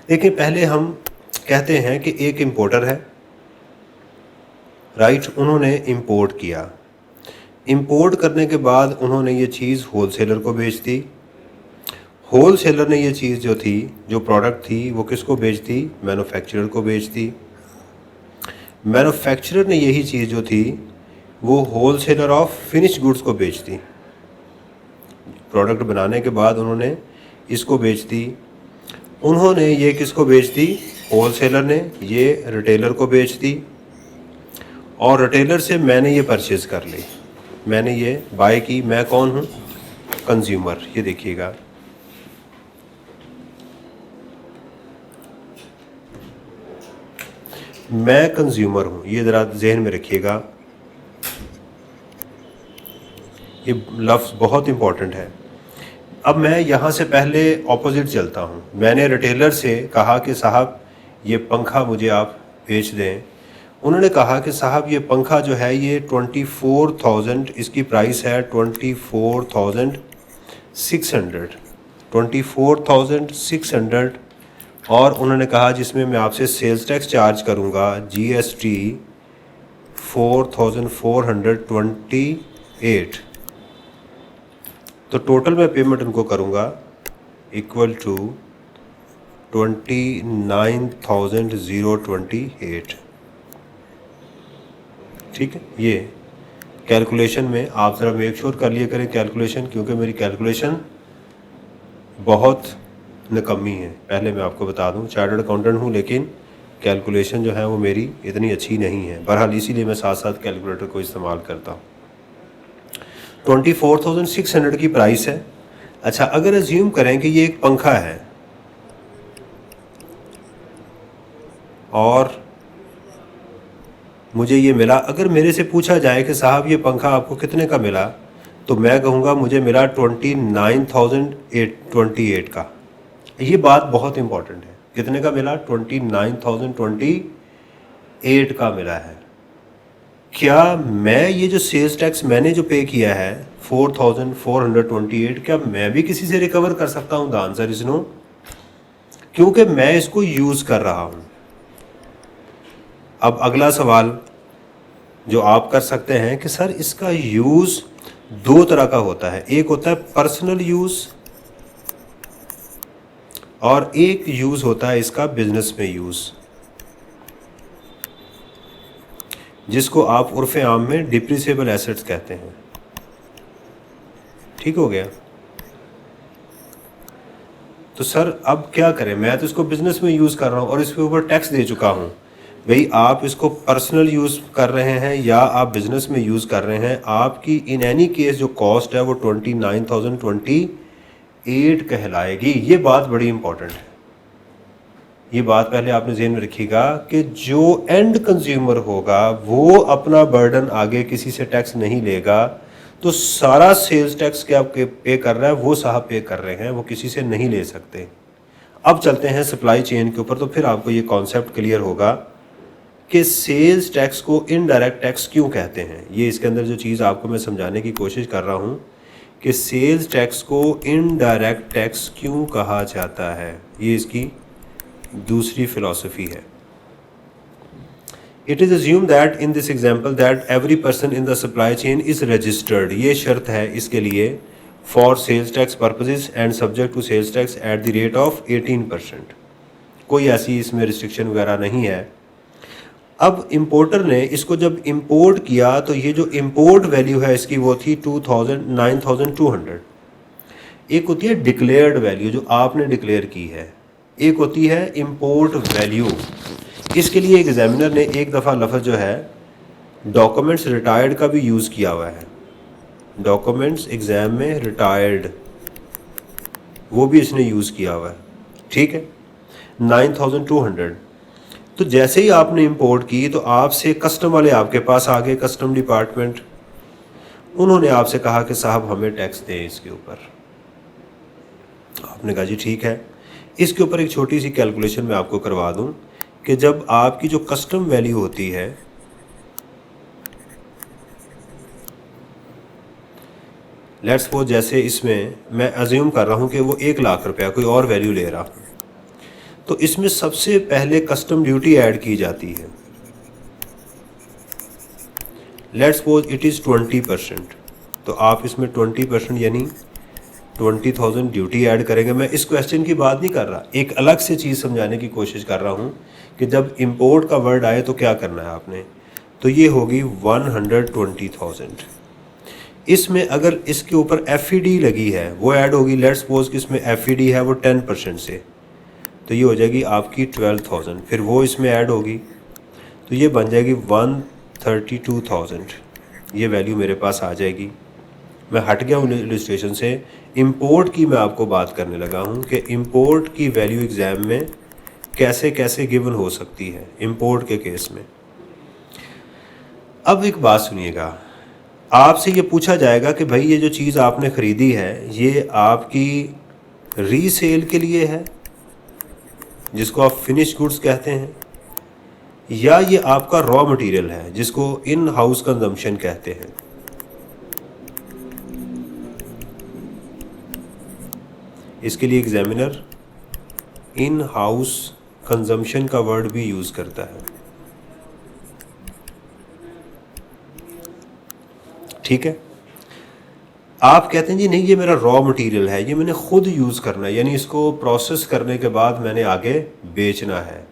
देखिए, पहले हम कहते हैं कि एक इंपोर्टर है, राइट। उन्होंने इंपोर्ट किया। इंपोर्ट करने के बाद उन्होंने ये चीज़ होलसेलर को बेच दी। होलसेलर ने ये चीज़ जो थी, जो प्रोडक्ट थी, वो किसको बेच दी, मैन्युफैक्चरर को बेच दी। मैन्युफैक्चरर ने यही चीज़ जो थी वो होलसेलर ऑफ फिनिश गुड्स को बेच दी। प्रोडक्ट बनाने के बाद उन्होंने इसको बेच दी। उन्होंने ये किसको बेच दी, होलसेलर ने ये रिटेलर को बेच दी। और रिटेलर से मैंने ये परचेज़ कर ली, मैंने ये बाय की। मैं कौन हूँ, कंज्यूमर। ये देखिएगा, मैं कंज्यूमर हूँ। ये ज़रा जहन में रखिएगा, ये लफ्ज़ बहुत इम्पॉर्टेंट है। अब मैं यहाँ से पहले ऑपोजिट चलता हूँ। मैंने रिटेलर से कहा कि साहब ये पंखा मुझे आप बेच दें। उन्होंने कहा कि साहब ये पंखा जो है ये 24,000 इसकी प्राइस है, 24,600, 24,600। और उन्होंने कहा जिसमें मैं आपसे सेल्स टैक्स चार्ज करूँगा, GST 4,428। तो टोटल मैं पेमेंट उनको करूँगा इक्वल टू 29,028। ठीक है, ये कैलकुलेशन में आप ज़रा मेक श्योर कर लिया करें कैलकुलेशन, क्योंकि मेरी कैलकुलेशन बहुत निकम्मी है। पहले मैं आपको बता दूं, चार्टर्ड अकाउंटेंट हूं, लेकिन कैलकुलेशन जो है वो मेरी इतनी अच्छी नहीं है। बहरहाल इसीलिए मैं साथ साथ कैलकुलेटर को इस्तेमाल करता हूं। 24,600 की प्राइस है। अच्छा, अगर अज्यूम करें कि ये एक पंखा है और मुझे ये मिला, अगर मेरे से पूछा जाए कि साहब ये पंखा आपको कितने का मिला, तो मैं कहूँगा मुझे मिला 29,028 का। ये बात बहुत इंपॉर्टेंट है। कितने का मिला, 29,028 का मिला है। क्या मैं ये जो सेल्स टैक्स मैंने जो पे किया है 4,428, क्या मैं भी किसी से रिकवर कर सकता हूँ? द आंसर इज नो, क्योंकि मैं इसको यूज़ कर रहा हूँ। अब अगला सवाल जो आप कर सकते हैं कि सर इसका यूज़ दो तरह का होता है, एक होता है पर्सनल यूज़ और एक यूज़ होता है इसका बिजनेस में यूज़, जिसको आप उर्फ़े आम में डिप्रिसिएबल एसेट्स कहते हैं। ठीक हो गया? तो सर अब क्या करें, मैं तो इसको बिजनेस में यूज़ कर रहा हूँ और इसके ऊपर टैक्स दे चुका हूँ। भाई, आप इसको पर्सनल यूज़ कर रहे हैं या आप बिज़नेस में यूज़ कर रहे हैं, आपकी इन एनी केस जो कॉस्ट है वो 29,028 कहलाएगी। ये बात बड़ी इंपॉर्टेंट है। ये बात पहले आपने ज़हन में रखिएगा कि जो एंड कंज्यूमर होगा वो अपना बर्डन आगे किसी से टैक्स नहीं लेगा। तो सारा सेल्स टैक्स क्या पे कर रहा है वो साहब पे कर रहे हैं, वो किसी से नहीं ले सकते। अब चलते हैं सप्लाई चेन के ऊपर, तो फिर आपको ये कॉन्सेप्ट क्लियर होगा कि सेल्स टैक्स को इनडायरेक्ट टैक्स क्यों कहते हैं। ये इसके अंदर जो चीज़ आपको मैं समझाने की कोशिश कर रहा हूँ कि सेल्स टैक्स को इनडायरेक्ट टैक्स क्यों कहा जाता है, ये इसकी दूसरी फ़िलॉसफी है। It is assume that in this example that every person in the supply chain is registered, ये शर्त है इसके लिए, for sales tax purposes and subject to sales tax at the rate of 18%। कोई ऐसी इसमें रिस्ट्रिक्शन वगैरह नहीं है। अब इंपोर्टर ने इसको जब इंपोर्ट किया तो ये जो इंपोर्ट वैल्यू है इसकी वो थी 9200। एक होती है डिक्लेयर्ड वैल्यू जो आपने डिक्लेयर की है, एक होती है इंपोर्ट वैल्यू। इसके लिए एग्जामिनर ने एक दफ़ा लफ्ज़ जो है डॉक्यूमेंट्स रिटायर्ड का भी यूज़ किया हुआ है, डॉक्यूमेंट्स एग्ज़ाम में रिटायर्ड, वो भी इसने यूज़ किया हुआ है, ठीक है, 9200। तो जैसे ही आपने इंपोर्ट की तो आपसे कस्टम वाले आपके पास आ गए, कस्टम डिपार्टमेंट, उन्होंने आपसे कहा कि साहब हमें टैक्स दें इसके ऊपर। आपने कहा जी ठीक है। इसके ऊपर एक छोटी सी कैलकुलेशन मैं आपको करवा दूं कि जब आपकी जो कस्टम वैल्यू होती है, लेट्स सपोज जैसे इसमें मैं अज्यूम कर रहा हूं कि वो 1 लाख रुपया कोई और वैल्यू ले रहा हूं, तो इसमें सबसे पहले कस्टम ड्यूटी ऐड की जाती है। लेट्स सपोज इट इज़ 20%, तो आप इसमें 20% यानी 20,000 ड्यूटी ऐड करेंगे। मैं इस क्वेश्चन की बात नहीं कर रहा, एक अलग से चीज़ समझाने की कोशिश कर रहा हूँ कि जब इंपोर्ट का वर्ड आए तो क्या करना है आपने। तो ये होगी 120,000। इसमें अगर इसके ऊपर FED लगी है वो ऐड होगी, लेट्स सपोज कि इसमें FED है वो 10% से, तो ये हो जाएगी आपकी 12,000। फिर वो इसमें ऐड होगी तो ये बन जाएगी 132,000। ये वैल्यू मेरे पास आ जाएगी। मैं हट गया हूँ इलस्ट्रेशन से, इंपोर्ट की मैं आपको बात करने लगा हूँ कि इंपोर्ट की वैल्यू एग्ज़ाम में कैसे कैसे गिवन हो सकती है इंपोर्ट के केस में। अब एक बात सुनिएगा, आपसे ये पूछा जाएगा कि भाई ये जो चीज़ आपने ख़रीदी है ये आपकी रीसेल के लिए है जिसको आप फिनिश गुड्स कहते हैं, या ये आपका रॉ मटेरियल है जिसको इन हाउस कंजम्पशन कहते हैं। इसके लिए एग्जामिनर इन हाउस कंजम्पशन का वर्ड भी यूज़ करता है, ठीक है। आप कहते हैं जी नहीं ये मेरा रॉ मटेरियल है, ये मैंने खुद यूज़ करना है, यानी इसको प्रोसेस करने के बाद मैंने आगे बेचना है।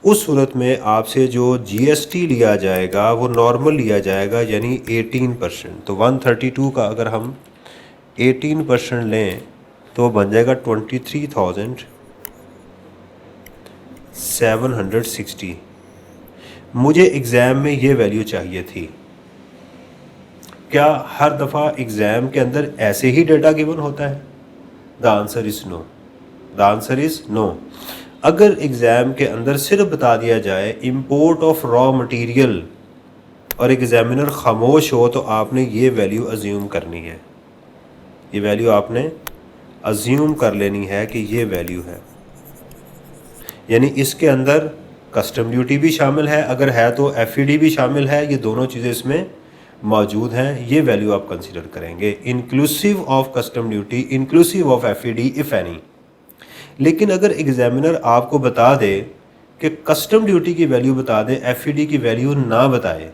उस सूरत में आपसे जो GST लिया जाएगा वो नॉर्मल लिया जाएगा, यानी 18%। तो 132 का अगर हम 18% लें तो बन जाएगा 23,760। मुझे एग्ज़ाम में ये वैल्यू चाहिए थी। क्या हर दफ़ा एग्ज़ाम के अंदर ऐसे ही डेटा गिवन होता है? The answer is no, the answer is no. अगर एग्ज़ाम के अंदर सिर्फ बता दिया जाए इंपोर्ट ऑफ रॉ मटेरियल और एग्ज़ामिनर खामोश हो तो आपने ये वैल्यू अज्यूम करनी है, ये वैल्यू आपने अज्यूम कर लेनी है कि ये वैल्यू है, यानी इसके अंदर कस्टम ड्यूटी भी शामिल है, अगर है तो FED भी शामिल है, ये दोनों चीज़ें इसमें मौजूद हैं। ये वैल्यू आप कंसीडर करेंगे inclusive of custom duty, inclusive of FED if any. लेकिन अगर एग्जामिनर आपको बता दे कि कस्टम ड्यूटी की वैल्यू बता दे, FED की वैल्यू ना बताए,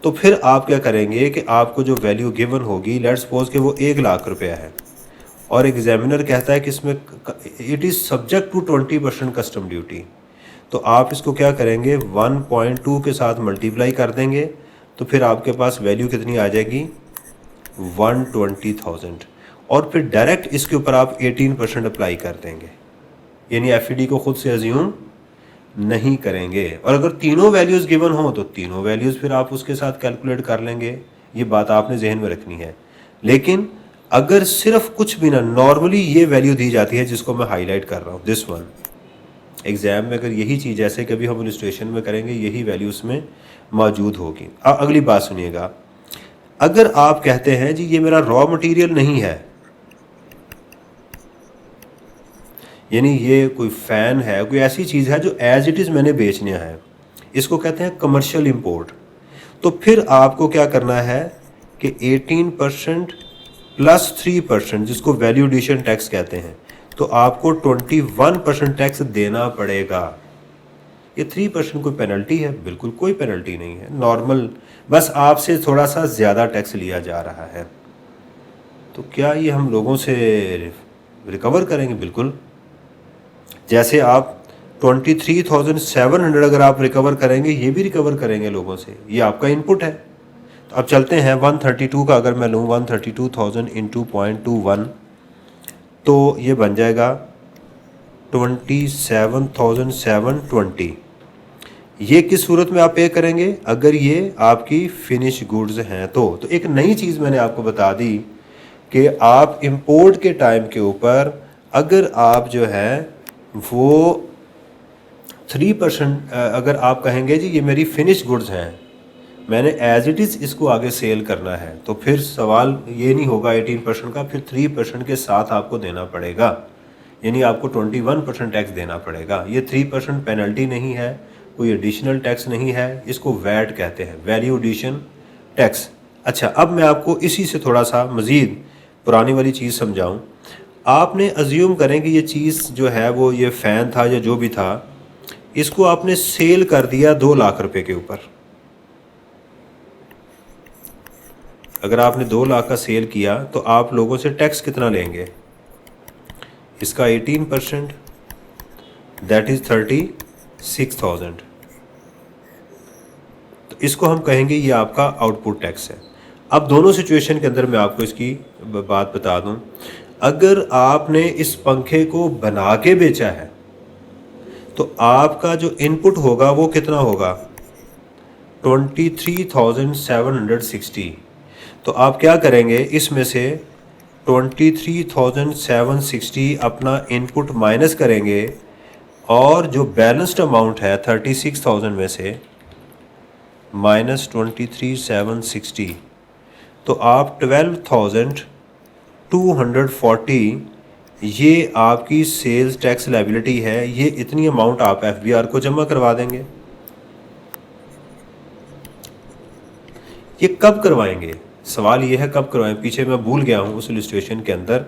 तो फिर आप क्या करेंगे कि आपको जो वैल्यू गिवन होगी, लेट्स सपोज कि वो 1 लाख रुपया है और एग्जामिनर कहता है कि इसमें it is subject to 20% custom duty, तो आप इसको क्या करेंगे 1.2 के साथ मल्टीप्लाई कर देंगे, तो फिर आपके पास वैल्यू कितनी आ जाएगी 120,000, और फिर डायरेक्ट इसके ऊपर आप 18% अप्लाई कर देंगे, यानी FED को खुद से अज्यूम नहीं करेंगे। और अगर तीनों वैल्यूज़ गिवन हो तो तीनों वैल्यूज़ फिर आप उसके साथ कैलकुलेट कर लेंगे, ये बात आपने जहन में रखनी है। लेकिन अगर सिर्फ कुछ भी ना, नॉर्मली ये वैल्यू दी जाती है जिसको मैं हाईलाइट कर रहा हूँ, दिस वन, एग्ज़ाम में अगर यही चीज़ जैसे कभी हम इलस्ट्रेशन में करेंगे यही वैल्यू उसमें मौजूद होगी। अगली बात सुनिएगा, अगर आप कहते हैं जी ये मेरा रॉ मटेरियल नहीं है, यानी ये कोई फ़ैन है, कोई ऐसी चीज़ है जो एज इट इज़ मैंने बेचना है, इसको कहते हैं कमर्शियल इंपोर्ट, तो फिर आपको क्या करना है कि 18% प्लस 3% जिसको वैल्यू एडिशन टैक्स कहते हैं, तो आपको 21% टैक्स देना पड़ेगा, ये 3% कोई पेनल्टी है? बिल्कुल कोई पेनल्टी नहीं है, नॉर्मल, बस आपसे थोड़ा सा ज़्यादा टैक्स लिया जा रहा है। तो क्या ये हम लोगों से रिकवर करेंगे? बिल्कुल। जैसे आप 23,700 अगर आप रिकवर करेंगे, ये भी रिकवर करेंगे लोगों से, ये आपका इनपुट है। तो अब चलते हैं 132 का अगर मैं लूँ 132,000 इंटू 0.21 तो ये बन जाएगा 27,720। ये किस सूरत में आप पे करेंगे? अगर ये आपकी फिनिश गुड्स हैं तो एक नई चीज़ मैंने आपको बता दी कि आप इंपोर्ट के टाइम के ऊपर अगर आप जो है वो 3% अगर आप कहेंगे जी ये मेरी फिनिश गुड्स हैं, मैंने एज इट इज़ इसको आगे सेल करना है, तो फिर सवाल ये नहीं होगा 18% का, फिर 3% के साथ आपको देना पड़ेगा, यानी आपको 21% टैक्स देना पड़ेगा। ये 3% पेनल्टी नहीं है, कोई एडिशनल टैक्स नहीं है, इसको वैट कहते हैं, वैल्यू एडिशन टैक्स। अच्छा, अब मैं आपको इसी से थोड़ा सा मज़ीद पुरानी वाली चीज़ समझाऊँ। आपने अज्यूम करें कि ये चीज़ जो है वो ये फ़ैन था या जो भी था, इसको आपने सेल कर दिया 2 लाख रुपए के ऊपर। अगर आपने 2 लाख का सेल किया तो आप लोगों से टैक्स कितना लेंगे? इसका 18%, दैट इज़ 36,000। तो इसको हम कहेंगे ये आपका आउटपुट टैक्स है। अब दोनों सिचुएशन के अंदर मैं आपको इसकी बात बता दूं। अगर आपने इस पंखे को बना के बेचा है तो आपका जो इनपुट होगा वो कितना होगा? 23,760। तो आप क्या करेंगे, इसमें से 23,760 अपना इनपुट माइनस करेंगे और जो बैलेंस्ड अमाउंट है 36,000 में से माइनस 23,760, तो आप 12,240 ये आपकी सेल्स टैक्स लायबिलिटी है। ये इतनी अमाउंट आप एफबीआर को जमा करवा देंगे। ये कब करवाएंगे? सवाल ये है कब करवाएं, पीछे मैं भूल गया हूँ उस इलस्ट्रेशन के अंदर।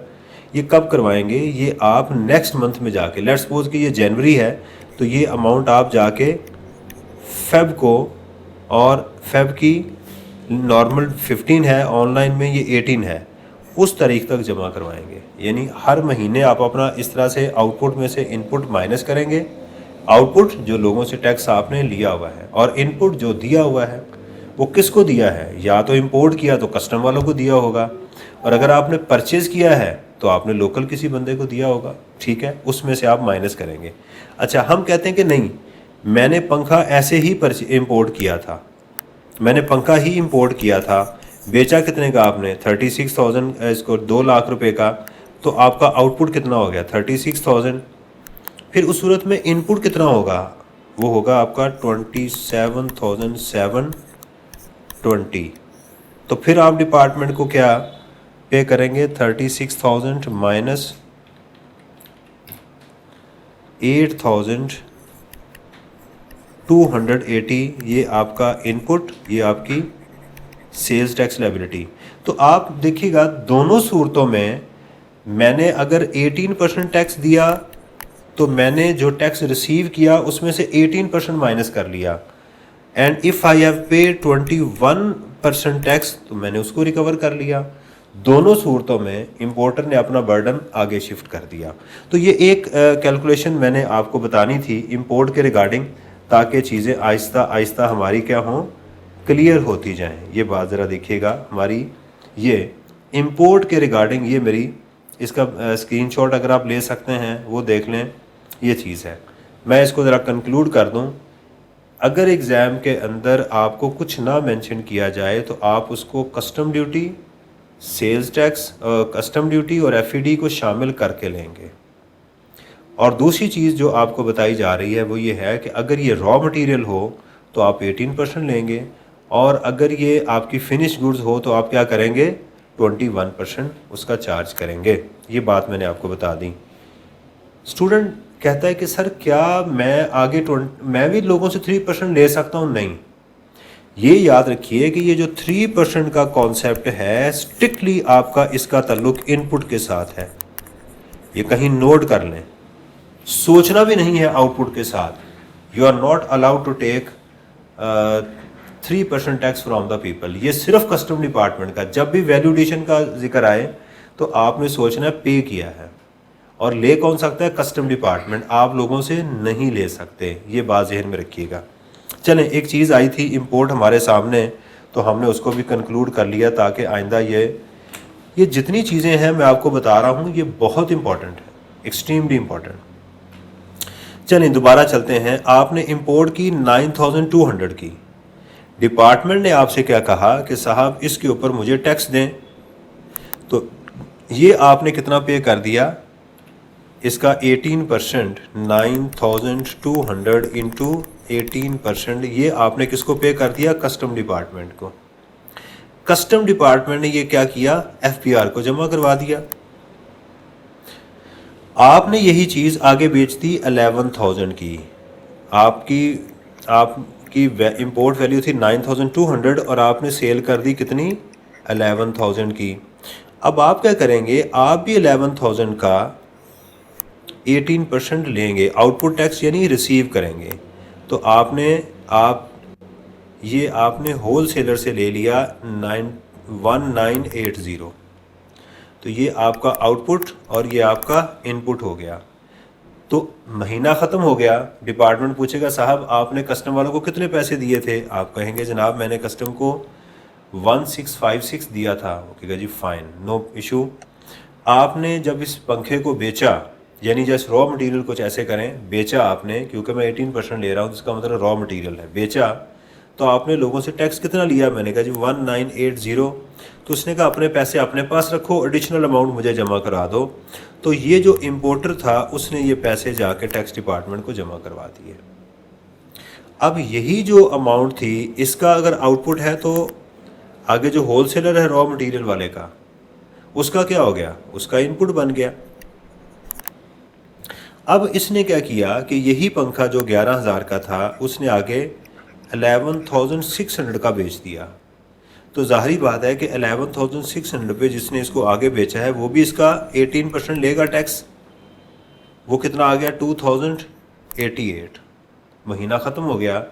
ये कब करवाएंगे? ये आप नेक्स्ट मंथ में जाके, लेट्स सपोज कि ये जनवरी है तो ये अमाउंट आप जाके फेब को, और फेब की नॉर्मल 15 है, ऑनलाइन में ये 18 है, उस तारीख तक जमा करवाएंगे। यानी हर महीने आप अपना इस तरह से आउटपुट में से इनपुट माइनस करेंगे, आउटपुट जो लोगों से टैक्स आपने लिया हुआ है और इनपुट जो दिया हुआ है वो किसको दिया है? या तो इंपोर्ट किया तो कस्टम वालों को दिया होगा, और अगर आपने परचेज किया है तो आपने लोकल किसी बंदे को दिया होगा, ठीक है, उसमें से आप माइनस करेंगे। अच्छा, हम कहते हैं कि नहीं, मैंने पंखा ऐसे ही इंपोर्ट किया था, मैंने पंखा ही इंपोर्ट किया था, बेचा कितने का आपने? 36,000, इसको 2 लाख रुपए का, तो आपका आउटपुट कितना हो गया? 36,000। फिर उस सूरत में इनपुट कितना होगा? वो होगा आपका 27,720। तो फिर आप डिपार्टमेंट को क्या पे करेंगे? 36,000 माइनस 8,280, ये आपका इनपुट, ये आपकी सेल्स टैक्स लायबिलिटी। तो आप देखिएगा दोनों सूरतों में मैंने अगर 18% टैक्स दिया तो मैंने जो टैक्स रिसीव किया उसमें से 18% माइनस कर लिया, and if I have paid 21% tax तो मैंने उसको रिकवर कर लिया। दोनों सूरतों में इंपोर्टर ने अपना बर्डन आगे शिफ्ट कर दिया। तो ये एक कैलकुलेशन मैंने आपको बतानी थी इंपोर्ट के रिगार्डिंग, ताकि चीज़ें आहिस्ता आहिस्ता हमारी क्या हों, क्लियर होती जाएं। ये बात ज़रा देखिएगा हमारी, ये इंपोर्ट के रिगार्डिंग, ये मेरी इसका स्क्रीनशॉट अगर आप ले सकते हैं वो देख लें, ये चीज़ है। मैं इसको ज़रा कंक्लूड कर दूं। अगर एग्ज़ाम के अंदर आपको कुछ ना मेंशन किया जाए तो आप उसको custom duty, sales tax, custom duty और एफईडी को शामिल करके लेंगे। और दूसरी चीज़ जो आपको बताई जा रही है वो ये है कि अगर ये रॉ मटेरियल हो तो आप 18% लेंगे, और अगर ये आपकी फिनिश गुड्स हो तो आप क्या करेंगे? 21% उसका चार्ज करेंगे। ये बात मैंने आपको बता दी। स्टूडेंट कहता है कि सर क्या मैं आगे मैं भी लोगों से 3% ले सकता हूँ? नहीं, ये याद रखिए कि ये जो 3% का कॉन्सेप्ट है स्ट्रिक्टली आपका इसका ताल्लुक इनपुट के साथ है। ये कहीं नोट कर लें, सोचना भी नहीं है आउटपुट के साथ। You are not allowed to take 3% tax from the people. ये सिर्फ कस्टम डिपार्टमेंट का, जब भी वैल्यूडेशन का जिक्र आए तो आपने सोचना है पे किया है, और ले कौन सकता है? कस्टम डिपार्टमेंट, आप लोगों से नहीं ले सकते, ये बात जहन में रखिएगा। चलें, एक चीज़ आई थी इंपोर्ट हमारे सामने, तो हमने उसको भी कंक्लूड कर लिया, ताकि आइंदा ये जितनी चीज़ें हैं मैं आपको बता रहा हूँ ये बहुत इंपॉर्टेंट है, एक्सट्रीमली इंपॉर्टेंट। चलें दोबारा चलते हैं। आपने इंपोर्ट की 9200 की, डिपार्टमेंट ने आपसे क्या कहा कि साहब इसके ऊपर मुझे टैक्स दें, तो ये आपने कितना पे कर दिया? इसका 18%, 9200 इंटू 18%, ये आपने किसको पे कर दिया? कस्टम डिपार्टमेंट को। कस्टम डिपार्टमेंट ने ये क्या किया? एफपीआर को जमा करवा दिया। आपने यही चीज़ आगे बेच दी 11,000 की। आपकी इंपोर्ट वैल्यू थी 9200 और आपने सेल कर दी कितनी? 11,000 की। अब आप क्या करेंगे? आप भी 11,000 का 18% लेंगे, आउटपुट टैक्स यानी रिसीव करेंगे। तो आपने होल सेलर से ले लिया 1980, तो ये आपका आउटपुट और ये आपका इनपुट हो गया। तो महीना ख़त्म हो गया, डिपार्टमेंट पूछेगा साहब आपने कस्टम वालों को कितने पैसे दिए थे? आप कहेंगे जनाब मैंने कस्टम को 1656 दिया था। ओके जी, फाइन, नो इशू। आपने जब इस पंखे को बेचा, यानी जैसे रॉ मटेरियल कुछ ऐसे करें, बेचा आपने, क्योंकि मैं 18% ले रहा हूँ, इसका मतलब रॉ मटेरियल है, बेचा, तो आपने लोगों से टैक्स कितना लिया? मैंने कहा जी 1980। तो उसने कहा अपने पैसे अपने पास रखो, एडिशनल अमाउंट मुझे जमा करा दो। तो ये जो इम्पोर्टर था उसने ये पैसे जाके टैक्स डिपार्टमेंट को जमा करवा दिए। अब यही जो अमाउंट थी, इसका अगर आउटपुट है तो आगे जो होलसेलर है रॉ मटेरियल वाले का, उसका क्या हो गया? उसका इनपुट बन गया। अब इसने क्या किया कि यही पंखा जो 11,000 का था उसने आगे 11,600 का बेच दिया। तो जाहिर बात है कि 11,600 पे जिसने इसको आगे बेचा है वो भी इसका 18% लेगा टैक्स। वो कितना आ गया? 2088। महीना ख़त्म हो गया,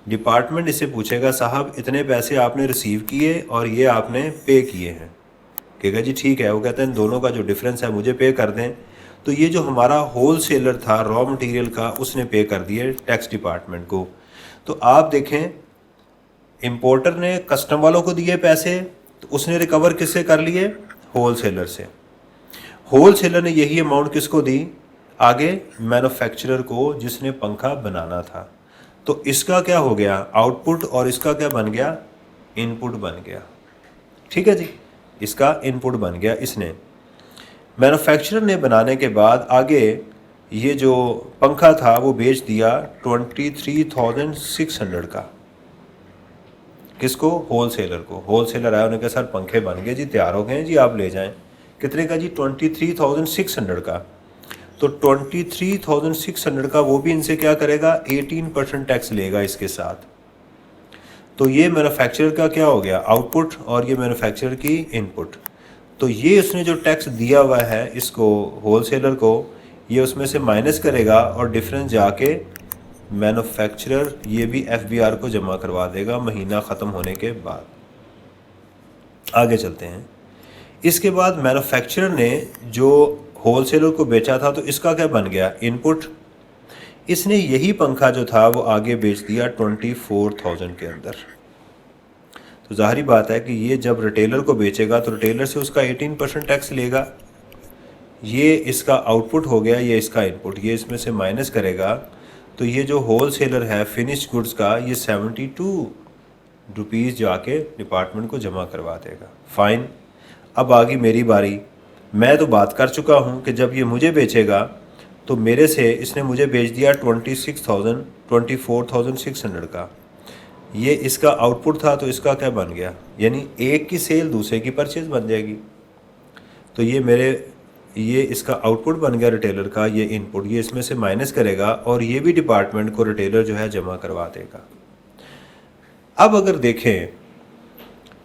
डिपार्टमेंट इससे पूछेगा साहब इतने पैसे आपने रिसीव किए और ये आपने पे किए हैं। कहेगा जी ठीक है। वो कहते हैं दोनों का जो डिफरेंस है मुझे पे कर दें। तो ये जो हमारा होल सेलर था रॉ मटेरियल का, उसने पे कर दिए टैक्स डिपार्टमेंट को। तो आप देखें, इंपोर्टर ने कस्टम वालों को दिए पैसे, तो उसने रिकवर किससे कर लिए? होल सेलर से। होल सेलर ने यही अमाउंट किसको दी? आगे मैन्युफैक्चरर को, जिसने पंखा बनाना था। तो इसका क्या हो गया? आउटपुट, और इसका क्या बन गया? इनपुट बन गया। ठीक है जी, इसका इनपुट बन गया। इसने मैन्युफैक्चरर ने बनाने के बाद आगे ये जो पंखा था वो बेच दिया 23,600 का। किसको? होल सेलर को। होल सेलर आया, उन्होंने कहा सर पंखे बन गए जी, तैयार हो गए हैं जी, आप ले जाएं। कितने का जी? 23,600 का। तो 23,600 का वो भी इनसे क्या करेगा? 18% टैक्स लेगा इसके साथ। तो ये मैन्युफैक्चरर का क्या हो गया? आउटपुट, और ये मैन्युफैक्चरर की इनपुट। तो ये उसने जो टैक्स दिया हुआ है इसको, होल सेलर को, ये उसमें से माइनस करेगा और डिफरेंस जाके मैन्युफैक्चरर ये भी एफबीआर को जमा करवा देगा महीना ख़त्म होने के बाद। आगे चलते हैं। इसके बाद मैन्युफैक्चरर ने जो होलसेलर को बेचा था, तो इसका क्या बन गया? इनपुट। इसने यही पंखा जो था वो आगे बेच दिया 24,000 के अंदर। तो जाहिर बात है कि ये जब रिटेलर को बेचेगा तो रिटेलर से उसका 18% टैक्स लेगा। ये इसका आउटपुट हो गया, ये इसका इनपुट, ये इसमें से माइनस करेगा। तो ये जो होल सेलर है फिनिश्ड गुड्स का, ये 72 रुपीज़ जाके डिपार्टमेंट को जमा करवा देगा। फ़ाइन। अब आ गई मेरी बारी। मैं तो बात कर चुका हूँ कि जब ये मुझे बेचेगा तो मेरे से इसने मुझे बेच दिया 24,600 का। ये इसका आउटपुट था, तो इसका क्या बन गया? यानी एक की सेल दूसरे की परचेज बन जाएगी। तो ये इसका आउटपुट बन गया रिटेलर का, ये इनपुट, ये इसमें से माइनस करेगा और ये भी डिपार्टमेंट को रिटेलर जो है जमा करवा देगा। अब अगर देखें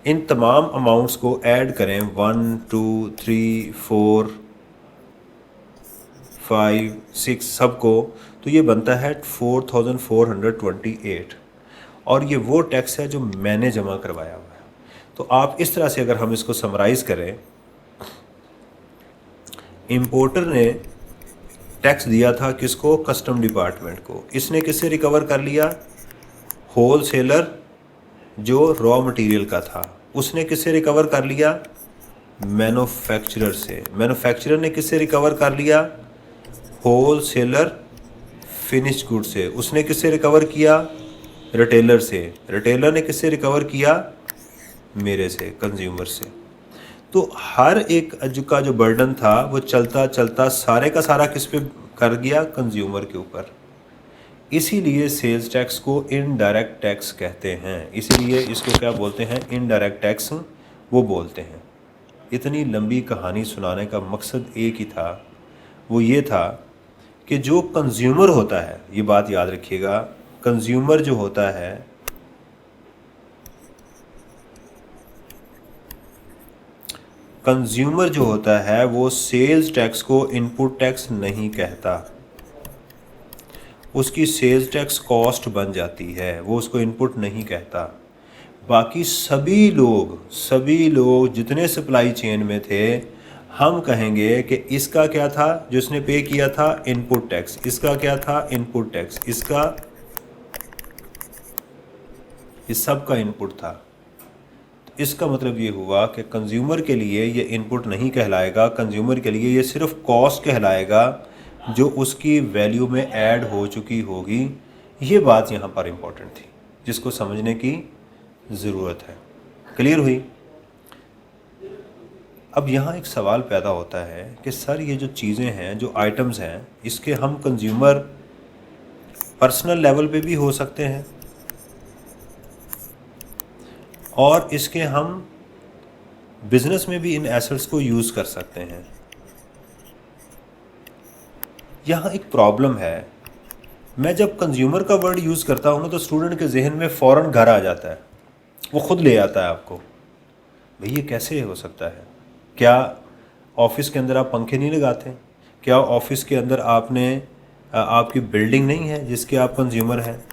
इन तमाम अमाउंट्स को ऐड करें, 1 2 3 4 5 6 सबको, तो ये बनता है 4428, और ये वो टैक्स है जो मैंने जमा करवाया हुआ है। तो आप इस तरह से अगर हम इसको समराइज़ करें, इंपोर्टर ने टैक्स दिया था किसको? कस्टम डिपार्टमेंट को। इसने किससे रिकवर कर लिया? होल सेलर जो रॉ मटेरियल का था उसने किससे रिकवर कर लिया? मैन्युफैक्चरर से। मैन्युफैक्चरर ने किससे रिकवर कर लिया? होल सेलर फिनिश्ड गुड से। उसने किससे रिकवर किया? रिटेलर से। रिटेलर ने किससे रिकवर किया? मेरे से, कंज्यूमर से। तो हर एक का जो बर्डन था वो चलता चलता सारे का सारा किस पे कर गया? कंज्यूमर के ऊपर। इसीलिए सेल्स टैक्स को इनडायरेक्ट टैक्स कहते हैं। इसीलिए इसको क्या बोलते हैं? इनडायरेक्ट टैक्स वो बोलते हैं। इतनी लंबी कहानी सुनाने का मकसद एक ही था, वो ये था कि जो कंज्यूमर होता है, ये बात याद रखिएगा, कंज्यूमर जो होता है वो सेल्स टैक्स को इनपुट टैक्स नहीं कहता। उसकी सेल्स टैक्स कॉस्ट बन जाती है, वो उसको इनपुट नहीं कहता। बाकी सभी लोग जितने सप्लाई चेन में थे, हम कहेंगे कि इसका क्या था जो इसने पे किया था? Input tax. इसका क्या था? Input tax. इसका, इस सब का इनपुट था। तो इसका मतलब ये हुआ कि कंज्यूमर के लिए ये इनपुट नहीं कहलाएगा, कंज्यूमर के लिए ये सिर्फ कॉस्ट कहलाएगा जो उसकी वैल्यू में ऐड हो चुकी होगी। ये बात यहाँ पर इम्पोर्टेंट थी जिसको समझने की ज़रूरत है। क्लियर हुई? अब यहाँ एक सवाल पैदा होता है कि सर ये जो चीज़ें हैं, जो आइटम्स हैं, इसके हम कंज्यूमर पर्सनल लेवल पे भी हो सकते हैं और इसके हम बिज़नेस में भी इन एसेट्स को यूज़ कर सकते हैं। यहाँ एक प्रॉब्लम है, मैं जब कंज्यूमर का वर्ड यूज़ करता हूँ ना तो स्टूडेंट के जहन में फ़ौरन घर आ जाता है, वो खुद ले आता है आपको। भाई ये कैसे हो सकता है? क्या ऑफिस के अंदर आप पंखे नहीं लगाते? क्या ऑफिस के अंदर आपकी बिल्डिंग नहीं है जिसके आप कंज्यूमर हैं?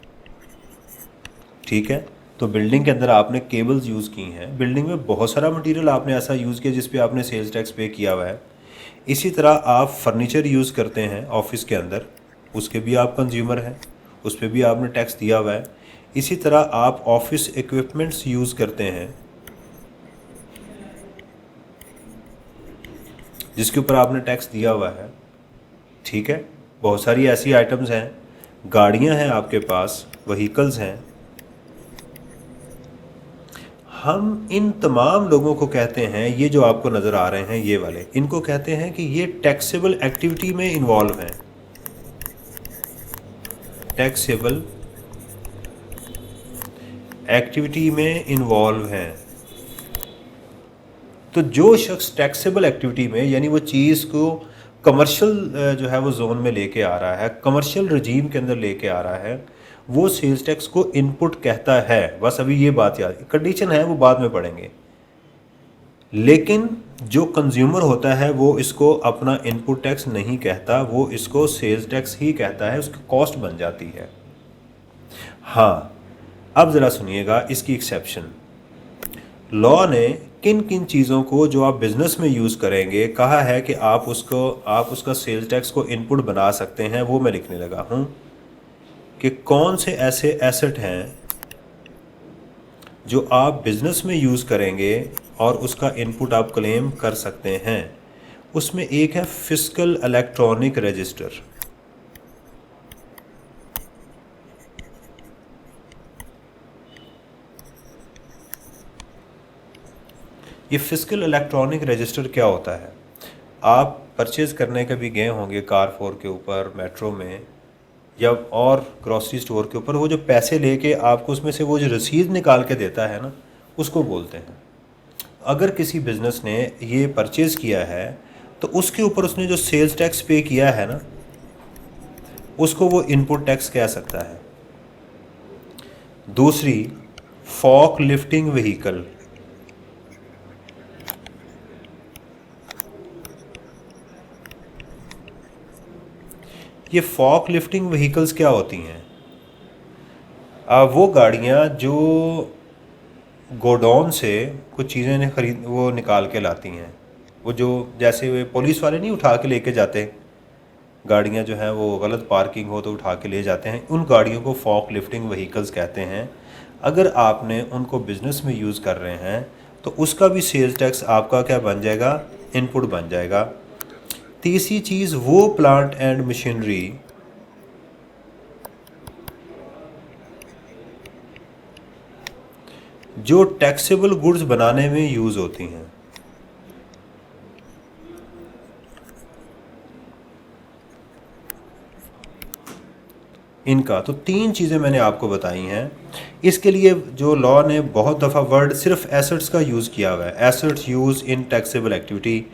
ठीक है, तो बिल्डिंग के अंदर आपने केबल्स यूज़ की हैं, बिल्डिंग में बहुत सारा मटेरियल आपने ऐसा यूज़ किया जिस पे आपने सेल्स टैक्स पे किया हुआ है। इसी तरह आप फर्नीचर यूज़ करते हैं ऑफिस के अंदर, उसके भी आप कंज्यूमर हैं, उस पर भी आपने टैक्स दिया हुआ है। इसी तरह आप ऑफिस इक्विपमेंट्स यूज़ करते हैं जिसके ऊपर आपने टैक्स दिया हुआ है। ठीक है, बहुत सारी ऐसी आइटम्स हैं, गाड़ियां हैं आपके पास, व्हीकल्स हैं। हम इन तमाम लोगों को कहते हैं, ये जो आपको नज़र आ रहे हैं ये वाले, इनको कहते हैं कि ये टैक्सेबल एक्टिविटी में इन्वॉल्व हैं। टैक्सेबल एक्टिविटी में इन्वॉल्व हैं। तो जो शख्स टैक्सेबल एक्टिविटी में, यानी वो चीज़ को कमर्शियल जो है वो जोन में लेके आ रहा है, कमर्शियल रजीम के अंदर लेके आ रहा है, वो सेल्स टैक्स को इनपुट कहता है। बस अभी ये बात याद, कंडीशन है वो बाद में पढ़ेंगे। लेकिन जो कंज्यूमर होता है वो इसको अपना इनपुट टैक्स नहीं कहता, वो इसको सेल्स टैक्स ही कहता है, उसकी कॉस्ट बन जाती है। हाँ, अब ज़रा सुनिएगा इसकी एक्सेप्शन। लॉ ने किन किन चीज़ों को जो आप बिज़नेस में यूज़ करेंगे कहा है कि आप उसका सेल्स टैक्स को इनपुट बना सकते हैं। वो मैं लिखने लगा हूँ कि कौन से ऐसे एसेट हैं जो आप बिज़नेस में यूज़ करेंगे और उसका इनपुट आप क्लेम कर सकते हैं। उसमें एक है फिस्कल इलेक्ट्रॉनिक रजिस्टर। ये फिस्कल इलेक्ट्रॉनिक रजिस्टर क्या होता है? आप परचेज़ करने कभी गए होंगे कारफोर के ऊपर, मेट्रो में या और ग्रॉसरी स्टोर के ऊपर, वो जो पैसे लेके आपको उसमें से वो जो रसीद निकाल के देता है ना, उसको बोलते हैं। अगर किसी बिज़नेस ने ये परचेज़ किया है तो उसके ऊपर उसने जो सेल्स टैक्स पे किया है ना, उसको वो इनपुट टैक्स कह सकता है। दूसरी, फॉक लिफ्टिंग व्हीकल। ये फॉक लिफ्टिंग व्हीकल्स क्या होती हैं? वो गाड़ियाँ जो गोडाउन से कुछ चीज़ें वो निकाल के लाती हैं। वो जो जैसे वे पुलिस वाले नहीं उठा के लेके जाते, गाड़ियाँ जो हैं वो गलत पार्किंग हो तो उठा के ले जाते हैं, उन गाड़ियों को फॉक लिफ्टिंग व्हीकल्स कहते हैं। अगर आपने उनको बिज़नेस में यूज़ कर रहे हैं तो उसका भी सेल्स टैक्स आपका क्या बन जाएगा? इनपुट बन जाएगा। तीसरी चीज़, वो प्लांट एंड मशीनरी जो टैक्सेबल गुड्स बनाने में यूज़ होती हैं। इनका तो 3 चीज़ें मैंने आपको बताई हैं। इसके लिए जो लॉ ने बहुत दफ़ा वर्ड सिर्फ एसेट्स का यूज़ किया हुआ है, assets use in taxable activity,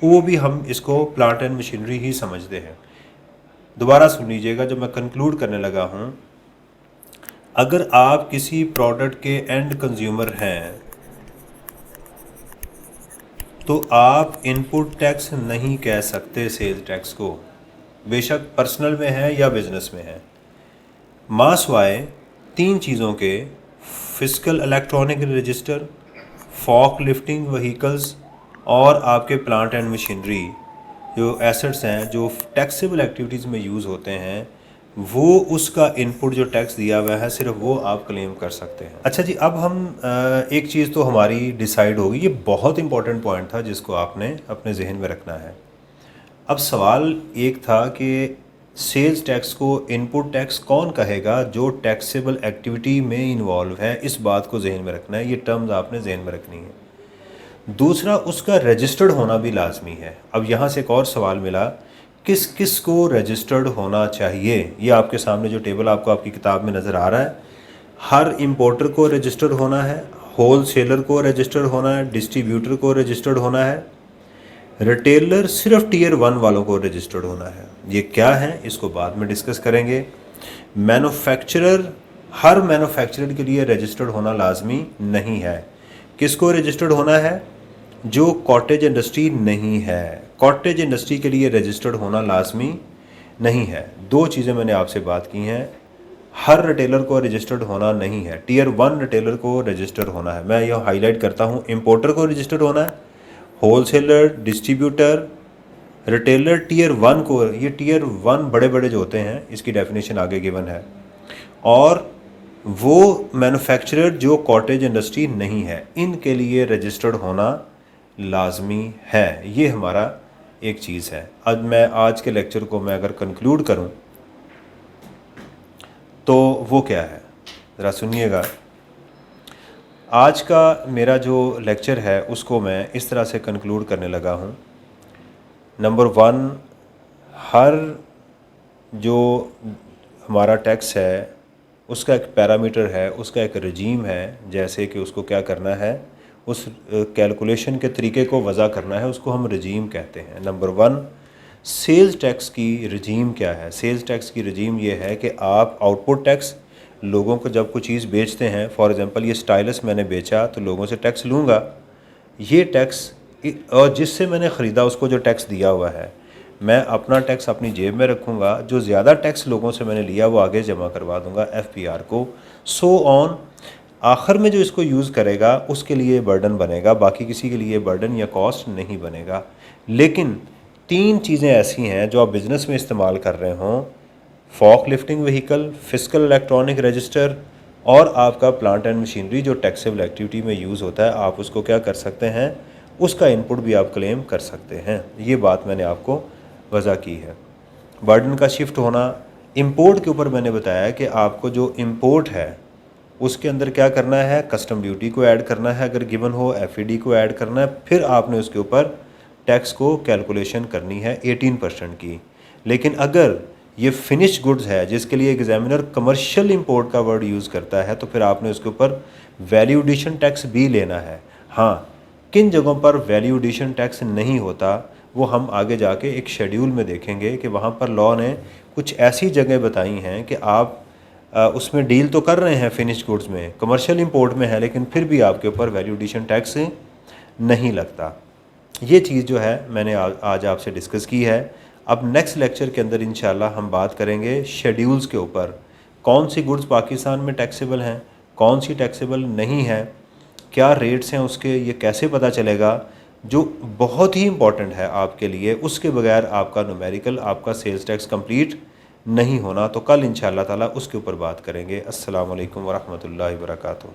वो भी हम इसको प्लांट एंड मशीनरी ही समझते हैं। दोबारा सुन लीजिएगा जब मैं कंक्लूड करने लगा हूँ। अगर आप किसी प्रोडक्ट के एंड कंज्यूमर हैं तो आप इनपुट टैक्स नहीं कह सकते सेल्स टैक्स को, बेशक पर्सनल में है या बिजनेस में है। मासवाए 3 चीज़ों के, physical electronic register, fork lifting vehicles और आपके प्लांट एंड मशीनरी जो एसेट्स हैं जो टैक्सेबल एक्टिविटीज़ में यूज़ होते हैं, वो उसका इनपुट जो टैक्स दिया हुआ है सिर्फ वो आप क्लेम कर सकते हैं। अच्छा जी, अब हम एक चीज़ तो हमारी डिसाइड होगी, ये बहुत इंपॉर्टेंट पॉइंट था जिसको आपने अपने जहन में रखना है। अब सवाल एक था कि सेल्स टैक्स को इनपुट टैक्स कौन कहेगा जो टैक्सेबल एक्टिविटी में इन्वॉल्व है, इस बात को जहन में रखना है, ये टर्म्स आपने जहन में रखनी है। दूसरा, उसका रजिस्टर्ड होना भी लाजमी है। अब यहाँ से एक और सवाल मिला, किस किस को रजिस्टर्ड होना चाहिए? ये आपके सामने जो टेबल आपको आपकी किताब में नज़र आ रहा है, हर इंपोर्टर को रजिस्टर्ड होना है, होल सेलर को रजिस्टर्ड होना है, डिस्ट्रीब्यूटर को रजिस्टर्ड होना है, रिटेलर सिर्फ टियर 1 वालों को रजिस्टर्ड होना है। ये क्या है इसको बाद में डिस्कस करेंगे। मैन्युफैक्चरर, हर मैन्युफैक्चरर के लिए रजिस्टर्ड होना लाजमी नहीं है। किसको रजिस्टर्ड होना है? जो कॉटेज इंडस्ट्री नहीं है, कॉटेज इंडस्ट्री के लिए रजिस्टर्ड होना लाजमी नहीं है। 2 चीज़ें मैंने आपसे बात की हैं। हर रिटेलर को रजिस्टर्ड होना नहीं है, टियर 1 रिटेलर को रजिस्टर्ड होना है। मैं यह हाईलाइट करता हूँ, इंपोर्टर को रजिस्टर्ड होना है, होलसेलर, डिस्ट्रीब्यूटर, रिटेलर टियर 1 को, ये टियर 1 बड़े बड़े जो होते हैं, इसकी डेफिनेशन आगे गिवन है, और वो मैन्युफैक्चरर जो कॉटेज इंडस्ट्री नहीं है, इनके लिए रजिस्टर्ड होना लाजमी है। ये हमारा एक चीज़ है। अब मैं आज के लेक्चर को मैं अगर कंक्लूड करूं तो वो क्या है, ज़रा सुनिएगा। आज का मेरा जो लेक्चर है उसको मैं इस तरह से कंक्लूड करने लगा हूं। नंबर 1, हर जो हमारा टैक्स है उसका एक पैरामीटर है, उसका एक रजीम है, जैसे कि उसको क्या करना है, उस कैलकुलेशन के तरीके को वज़ा करना है, उसको हम रजीम कहते हैं। नंबर 1, सेल्स टैक्स की रजीम क्या है? सेल्स टैक्स की रजीम ये है कि आप आउटपुट टैक्स, लोगों को जब कोई चीज़ बेचते हैं, फॉर एग्ज़ाम्पल ये स्टाइलस मैंने बेचा तो लोगों से टैक्स लूँगा, ये टैक्स, और जिससे मैंने ख़रीदा उसको जो टैक्स दिया हुआ है, मैं अपना टैक्स अपनी जेब में रखूँगा, जो ज़्यादा टैक्स लोगों से मैंने लिया वो आगे जमा करवा दूँगा FPR को, सो ऑन। आखिर में जो इसको यूज़ करेगा उसके लिए बर्डन बनेगा, बाकी किसी के लिए बर्डन या कॉस्ट नहीं बनेगा। लेकिन 3 चीज़ें ऐसी हैं जो आप बिज़नेस में इस्तेमाल कर रहे हों, fork lifting vehicle, physical electronic register और आपका प्लांट एंड मशीनरी जो टैक्सेबल एक्टिविटी में यूज़ होता है, आप उसको क्या कर सकते हैं, उसका इनपुट भी आप क्लेम कर सकते हैं। ये बात मैंने आपको वज़ा की है। बर्डन का शिफ्ट होना, इंपोर्ट के ऊपर मैंने बताया कि आपको जो इंपोर्ट है उसके अंदर क्या करना है, कस्टम ड्यूटी को ऐड करना है, अगर गिवन हो FED को ऐड करना है, फिर आपने उसके ऊपर टैक्स को कैलकुलेशन करनी है 18% की। लेकिन अगर ये फिनिश गुड्स है जिसके लिए एग्जामिनर कमर्शियल इंपोर्ट का वर्ड यूज़ करता है, तो फिर आपने उसके ऊपर वैल्यू एडिशन टैक्स भी लेना है। हाँ, किन जगहों पर वैल्यू एडिशन टैक्स नहीं होता वो हम आगे जाके एक शेड्यूल में देखेंगे कि वहाँ पर लॉ ने कुछ ऐसी जगह बताई हैं कि आप उसमें डील तो कर रहे हैं फिनिश गुड्स में, कमर्शियल इंपोर्ट में है, लेकिन फिर भी आपके ऊपर वैल्यू एडिशन टैक्स नहीं लगता। ये चीज़ जो है मैंने आज आपसे डिस्कस की है। अब नेक्स्ट लेक्चर के अंदर इंशाल्लाह हम बात करेंगे शेड्यूल्स के ऊपर, कौन सी गुड्स पाकिस्तान में टैक्सेबल हैं, कौन सी टैक्सेबल नहीं है, क्या रेट्स हैं उसके, ये कैसे पता चलेगा, जो बहुत ही इंपॉर्टेंट है आपके लिए। उसके बगैर आपका न्यूमेरिकल, आपका सेल्स टैक्स कंप्लीट नहीं होना। तो कल इंशाल्लाह ताला उसके ऊपर बात करेंगे। अस्सलाम वालेकुम वरहमतुल्लाहि वबरकातुहू।